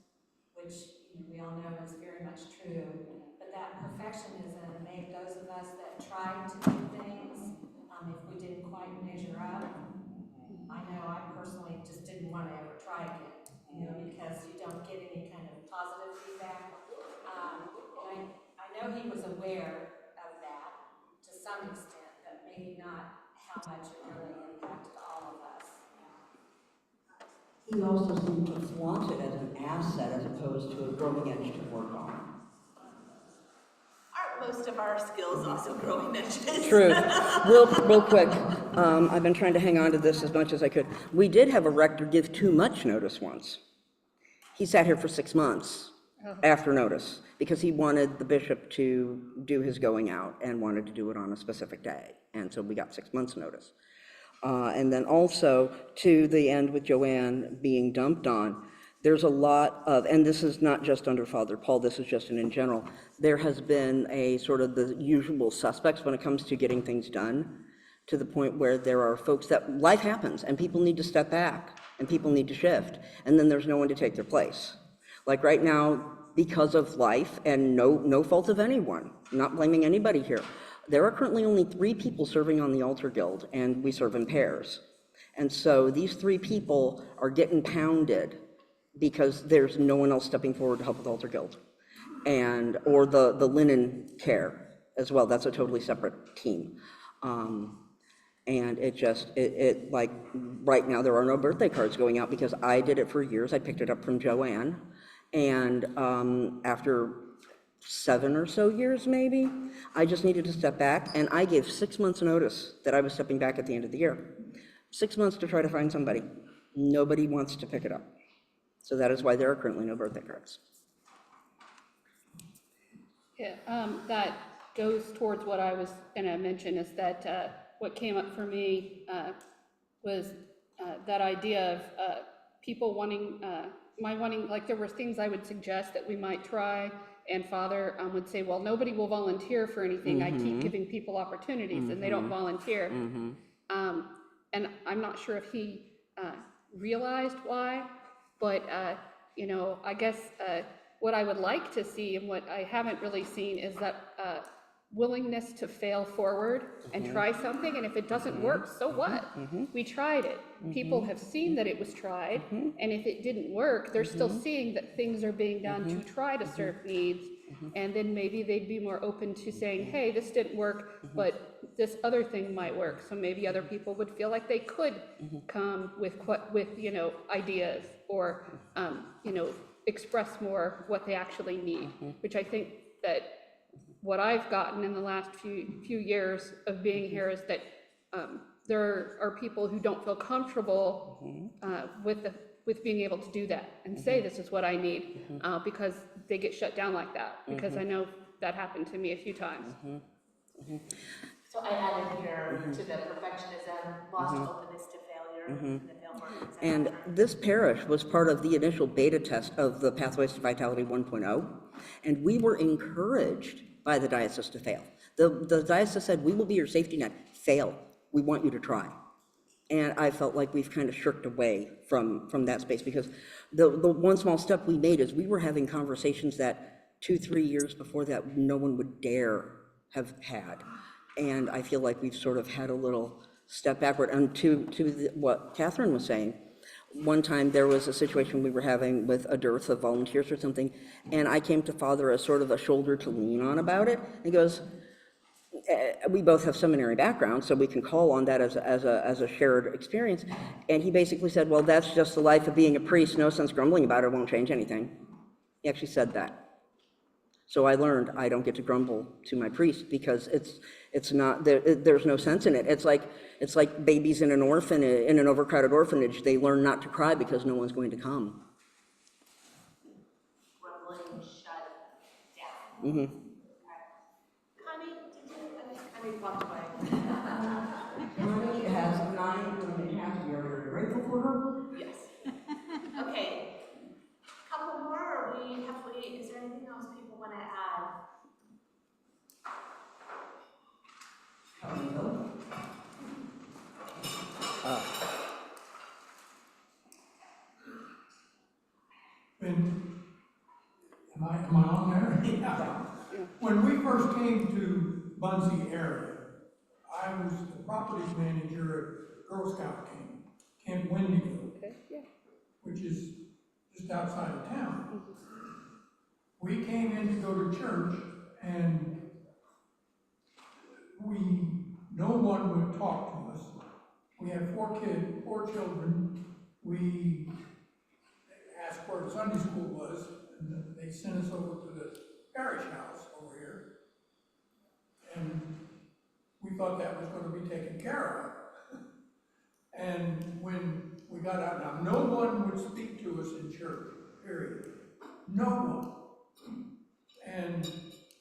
which we all know is very much true. But that perfectionism made those of us that tried to do things, if we didn't quite measure up, I know I personally just didn't want to ever try again, because you don't get any kind of positive feedback. And I know he was aware of that to some extent, but maybe not how much it really impacted all of us. He also seemed to flaunt it as an asset as opposed to a growing edge to work on. Aren't most of our skills also growing edges? True. Real quick, I've been trying to hang on to this as much as I could. We did have a rector give too much notice once. He sat here for 6 months after notice because he wanted the bishop to do his going out and wanted to do it on a specific day. And so we got 6 months notice. And then also to the end with Joanne being dumped on, there's a lot of, and this is not just under Father Paul, this is just in general, there has been a sort of the usual suspects when it comes to getting things done, to the point where there are folks that life happens and people need to step back and people need to shift, and then there's no one to take their place. Like right now, because of life and no fault of anyone, not blaming anybody here, there are currently only 3 people serving on the Altar Guild, and we serve in pairs. And so these 3 people are getting pounded because there's no one else stepping forward to help with Altar Guild. And, or the linen care as well, that's a totally separate team. And it like, right now there are no birthday cards going out because I did it for years. I picked it up from Joanne. And after 7 or so years maybe, I just needed to step back, and I gave 6 months notice that I was stepping back at the end of the year. 6 months to try to find somebody. Nobody wants to pick it up. So that is why there are currently no birthday cards. Yeah, that goes towards what I was gonna mention, is that what came up for me was that idea of people wanting, like there were things I would suggest that we might try, and Father would say, well, nobody will volunteer for anything. I keep giving people opportunities and they don't volunteer. And I'm not sure if he realized why, but I guess what I would like to see, and what I haven't really seen, is that willingness to fail forward and try something, and if it doesn't work, so what? We tried it. People have seen that it was tried, and if it didn't work, they're still seeing that things are being done to try to serve needs, and then maybe they'd be more open to saying, hey, this didn't work, but this other thing might work. So maybe other people would feel like they could come with ideas, or express more what they actually need, which I think that what I've gotten in the last few years of being here is that there are people who don't feel comfortable with being able to do that and say, this is what I need, because they get shut down like that, because I know that happened to me a few times. So I added here to the perfectionism, lost openness to failure, and the failure. And this parish was part of the initial beta test of the Pathways to Vitality 1.0, and we were encouraged by the diocese to fail. The diocese said, we will be your safety net. Fail. We want you to try. And I felt like we've kind of shirked away from that space, because the one small step we made is we were having conversations that 2-3 years before that no one would dare have had. And I feel like we've sort of had a little step backward. And to what Catherine was saying, one time there was a situation we were having with a dearth of volunteers or something, and I came to Father as sort of a shoulder to lean on about it. He goes, we both have seminary backgrounds, so we can call on that as a shared experience. And he basically said, well, that's just the life of being a priest. No sense grumbling about it, won't change anything. He actually said that. So I learned I don't get to grumble to my priest, because it's not, there's no sense in it. It's like babies in an overcrowded orphanage. They learn not to cry because no one's going to come. Grumbling shut down. Connie, Connie walked away. Connie has 9.5 years. Are you grateful for her? Yes. Okay. Couple more, or is there anything else people want to add? Am I on there? Yeah. When we first came to Bunzie area, I was the properties manager at Girl Scout Camp Wendigo, which is just outside of town. We came in to go to church, and no one would talk to us. We had 4 children. We asked where the Sunday school was, and they sent us over to the parish house over here. And we thought that was going to be taken care of. And when we got out, now no one would speak to us in church, period. No one. And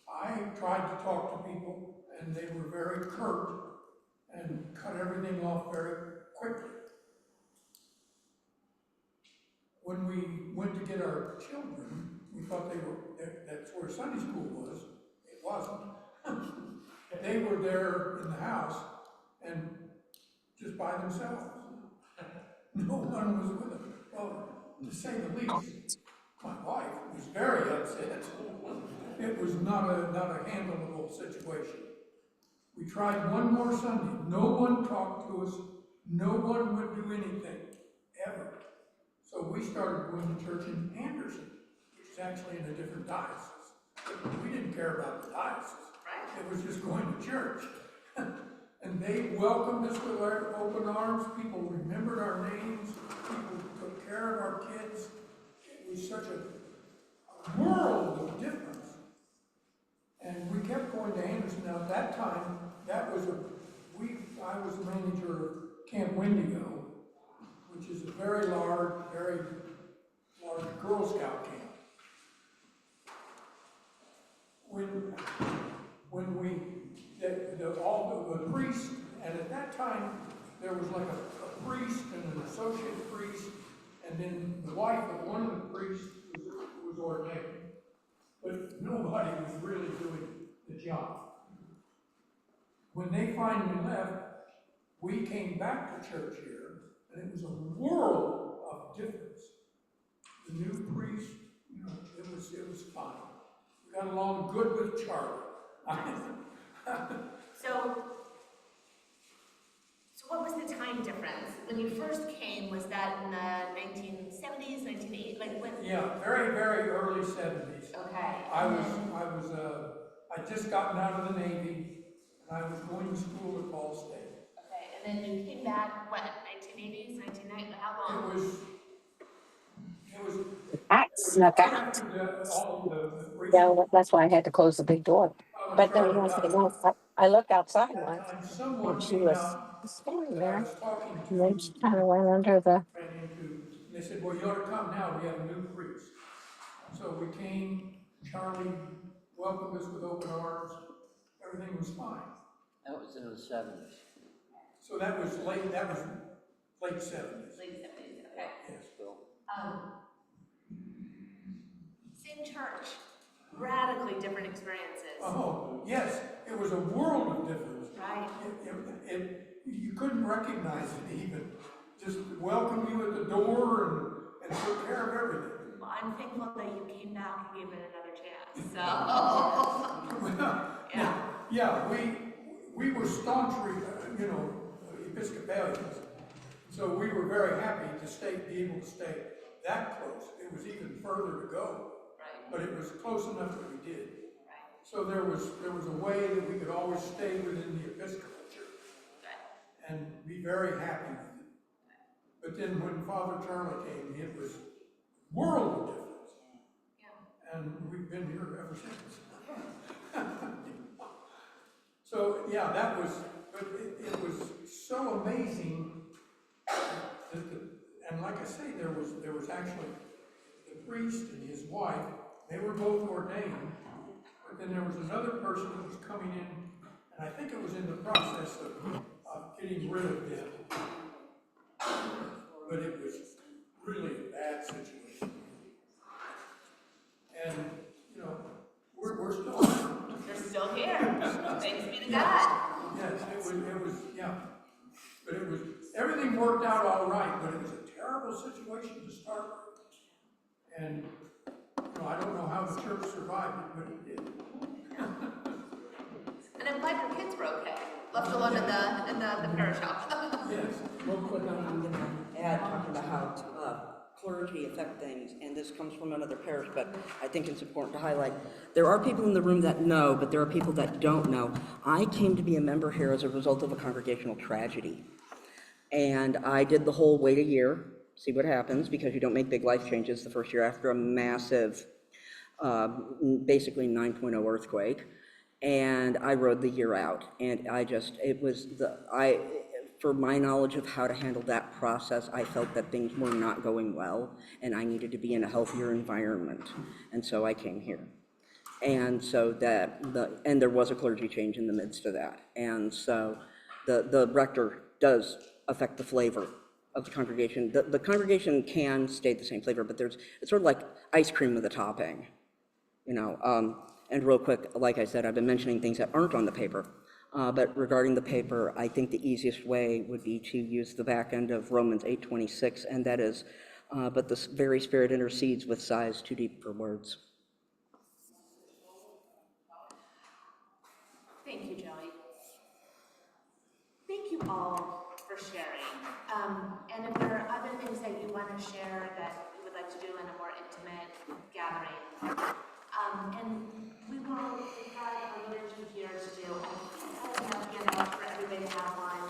I tried to talk to people, and they were very curt and cut everything off very quickly. When we went to get our children, we thought that's where Sunday school was. It wasn't. They were there in the house and just by themselves. No one was with them. Well, to say the least, my wife was very upset. It was not a handleable situation. We tried one more Sunday. No one talked to us. No one would do anything, ever. So we started going to church in Anderson, which is actually in a different diocese. We didn't care about the diocese. It was just going to church. And they welcomed us with our open arms. People remembered our names. People took care of our kids. It was such a world of difference. And we kept going to Anderson. Now at that time, I was the manager of Camp Wendigo, which is a very large Girl Scout camp. All the priests, and at that time, there was like a priest and an associate priest, and then the wife of one of the priests was ordained. But nobody was really doing the job. When they finally left, we came back to church here, and it was a world of difference. The new priest, it was fine. We got along good with Charlie. So what was the time difference? When you first came, was that in the 1970s, 1980s? Like when? Yeah, very, very early 70s. Okay. I'd just gotten out of the Navy, and I was going to school at Ball State. Okay, and then you came back, what, 1980s, 1990s, how long? It was cat snuck out. All the Yeah, recent that's why I had to close the big door. But then tried, once I know, I looked outside at once, times and someone she came was out standing that I there, was talking and then she to, kind of went under the. ran into, and they said, well, you ought to come now, we have a new priest. So we came, Charlie welcomed us with open arms, everything was fine. That was in the 70s. So that was late 70s. Late 70s, okay. Yes. Same church, radically different experiences. Oh, yes, it was a world of difference. Right. You couldn't recognize it even. Just welcome you at the door and took care of everything. Well, I'm thankful that you came back and gave it another chance, so. Yeah, we were staunch, Episcopalians. So we were very happy to be able to stay that close. It was even further to go. Right. But it was close enough that we did. Right. So there was a way that we could always stay within the Episcopal Church. Right. And be very happy with it. But then when Father Charlie came, it was world of difference. Yeah. And we've been here ever since. So, yeah, that was, but it was so amazing that and like I say, there was actually the priest and his wife, they were both ordained, but then there was another person that was coming in, and I think it was in the process of getting rid of them. But it was really a bad situation. And, we're still here. You're still here. Thanks be to God. Yes, it was, yeah. But everything worked out all right, but it was a terrible situation to start with. And, I don't know how the church survived it, but it did. And I'm glad your kids were okay, left alone in the parish house. Yes. Real quick, I'm going to add, talking about how clergy affect things, and this comes from another parish, but I think it's important to highlight. There are people in the room that know, but there are people that don't know. I came to be a member here as a result of a congregational tragedy. And I did the whole wait a year, see what happens, because you don't make big life changes the first year after a massive, basically 9.0 earthquake. And I rode the year out, and for my knowledge of how to handle that process, I felt that things were not going well, and I needed to be in a healthier environment, and so I came here. And so and there was a clergy change in the midst of that, and so the rector does affect the flavor of the congregation. The congregation can stay the same flavor, but it's sort of like ice cream with a topping, And real quick, like I said, I've been mentioning things that aren't on the paper. But regarding the paper, I think the easiest way would be to use the back end of Romans 8:26, and that is, but the very Spirit intercedes with sighs too deep for words. Thank you, Joey. Thank you all for sharing. And if there are other things that you want to share that you would like to do in a more intimate gathering, and we've got a liturgy here to do. I have handouts for everybody to have one.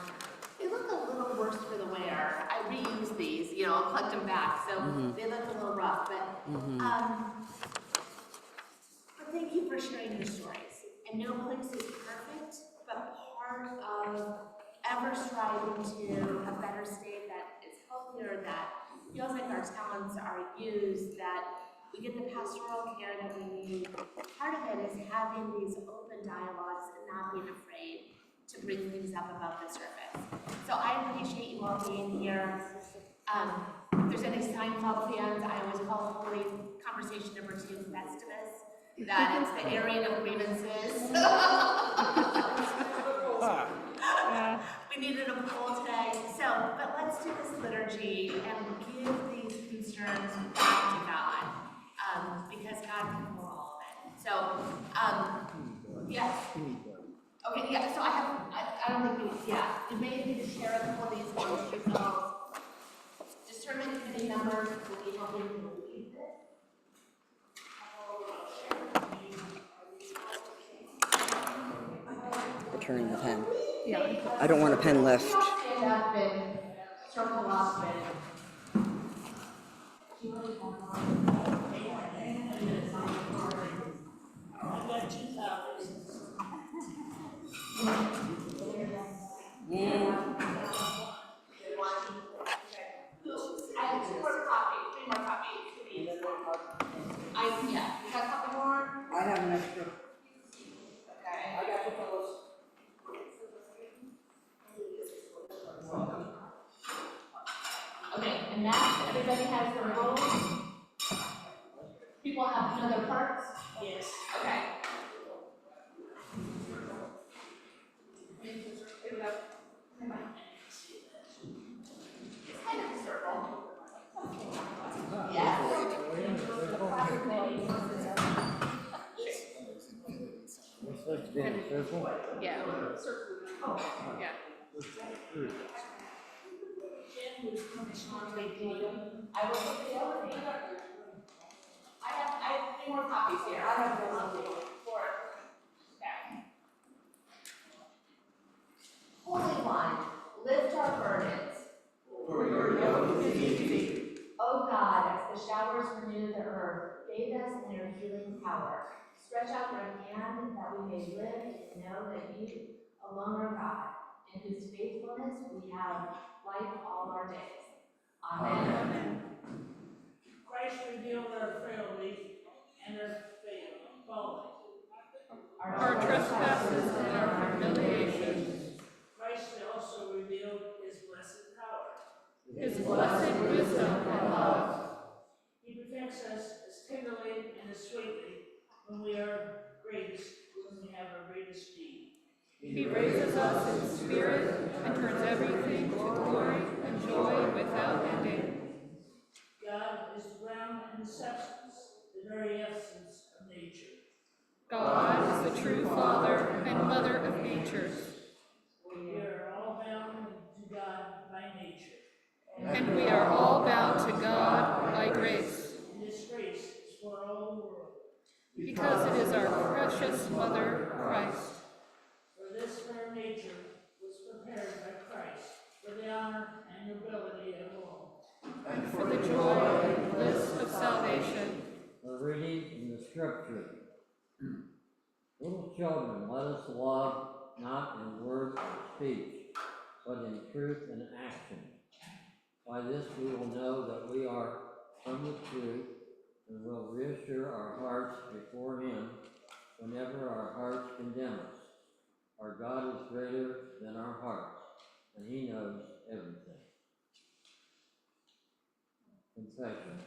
They look a little worse for the wear. I reuse these, I'll collect them back, so they look a little rough, but thank you for sharing your stories. And no place is perfect, but part of ever striving to a better state that is healthier, that feels like our talents are used, that we get the pastoral care that we need. Part of it is having these open dialogues and not being afraid to bring things up above the surface. So I appreciate you all being here. If there's any Seinfeld fans, I always call Holy Conversation number 2 Festivus. That it's the airing of grievances. We needed a poll today. But let's do this liturgy and give these concerns back to God. Because God can hold all of it. So, yes. Okay, yeah, so I don't think you may need to share a couple of these amongst yourselves. Discernment committee members will be helping you lead this. Returning the pen. Yeah. I don't want a pen left. Stand up and circle up and I've got 2 copies. I have 2 more copies, 3 more copies, please. Yeah, you got a couple more? I have an extra. Okay. I got the fellows. Okay, and now everybody has their roles. People have another parts? Yes. Okay. Here we go. Come on. It's kind of a circle. Yeah. It's supposed to be in a circle. Yeah. Yeah. I will put the other name. I have 3 more copies here. I have 4. Okay. Holy One, lift our burdens. For your yoke is easy. O God, as the showers renew the earth, bathe us in your healing power. Stretch out your hand that we may live and know that you alone are God, in whose faithfulness we have life all our days. Amen. Christ revealed our frailty and our folly. Our trespasses and our humiliations. Christ also revealed his blessed power. His blessed wisdom and love. He protects us as tenderly and as sweetly when we have our greatest need. He raises us in spirit and turns everything to glory and joy without ending. God is the ground and the substance, the very essence of nature. God is the true Father and Mother of natures. We are all bound to God by nature. And we are all bound to God by grace. And this grace is for all the world. Because it is our precious Mother, Christ. For this fair nature was prepared by Christ for the honor and nobility of all. And for the joy and bliss of salvation. A reading from the scripture. Little children, let us love not in word or speech, but in truth and action. By this we will know that we are from the truth and will reassure our hearts before him whenever our hearts condemn us. Our God is greater than our hearts, and he knows everything. Confession.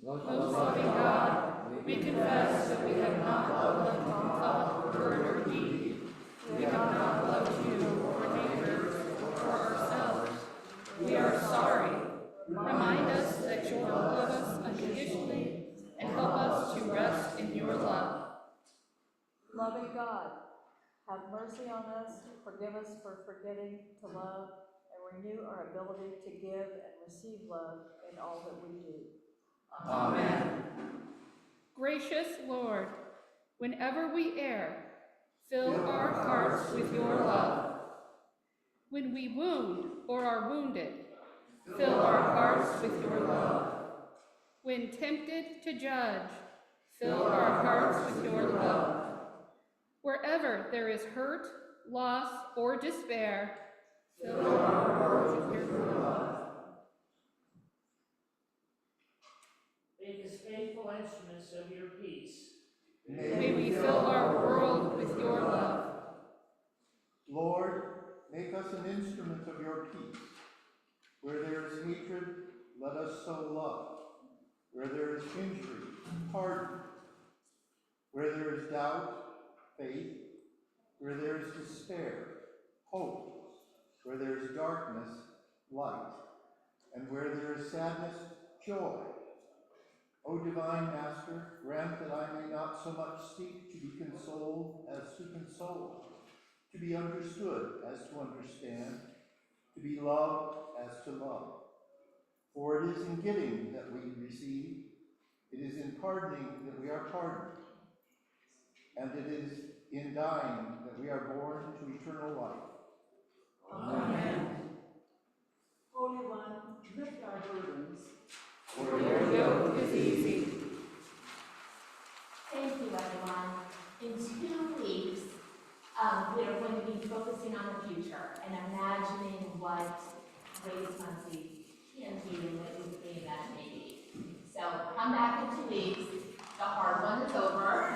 Most loving God, we confess that we have not loved in thought, word, or deed. We have not loved you or neighbors or ourselves. We are sorry. Remind us that you will love us unconditionally and help us to rest in your love. Loving God, have mercy on us, forgive us for forgetting to love, and renew our ability to give and receive love in all that we do. Amen. Gracious Lord, whenever we err, fill our hearts with your love. When we wound or are wounded, fill our hearts with your love. When tempted to judge, fill our hearts with your love. Wherever there is hurt, loss, or despair, fill our hearts with your love. Make us faithful instruments of your peace. May we fill our world with your love. Lord, make us an instrument of your peace. Where there is hatred, let us sow love. Where there is injury, pardon. Where there is doubt, faith. Where there is despair, hope. Where there is darkness, light. And where there is sadness, joy. O divine Master, grant that I may not so much seek to be consoled as to console, to be understood as to understand, to be loved as to love. For it is in giving that we receive, it is in pardoning that we are pardoned, and it is in dying that we are born to eternal life. Amen. Holy One, lift our burdens. For your yoke is easy. everyone. In 2 weeks, we are going to be focusing on the future and imagining what Grace Muncie can be and what we think that may be. So come back in 2 weeks. The hard one is over.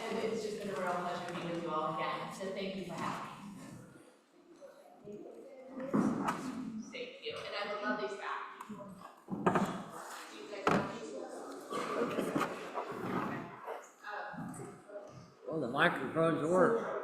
And it's just been a real pleasure being with you all again. So thank you for having me. Thank you. And I will love these back. Well, the microphones work.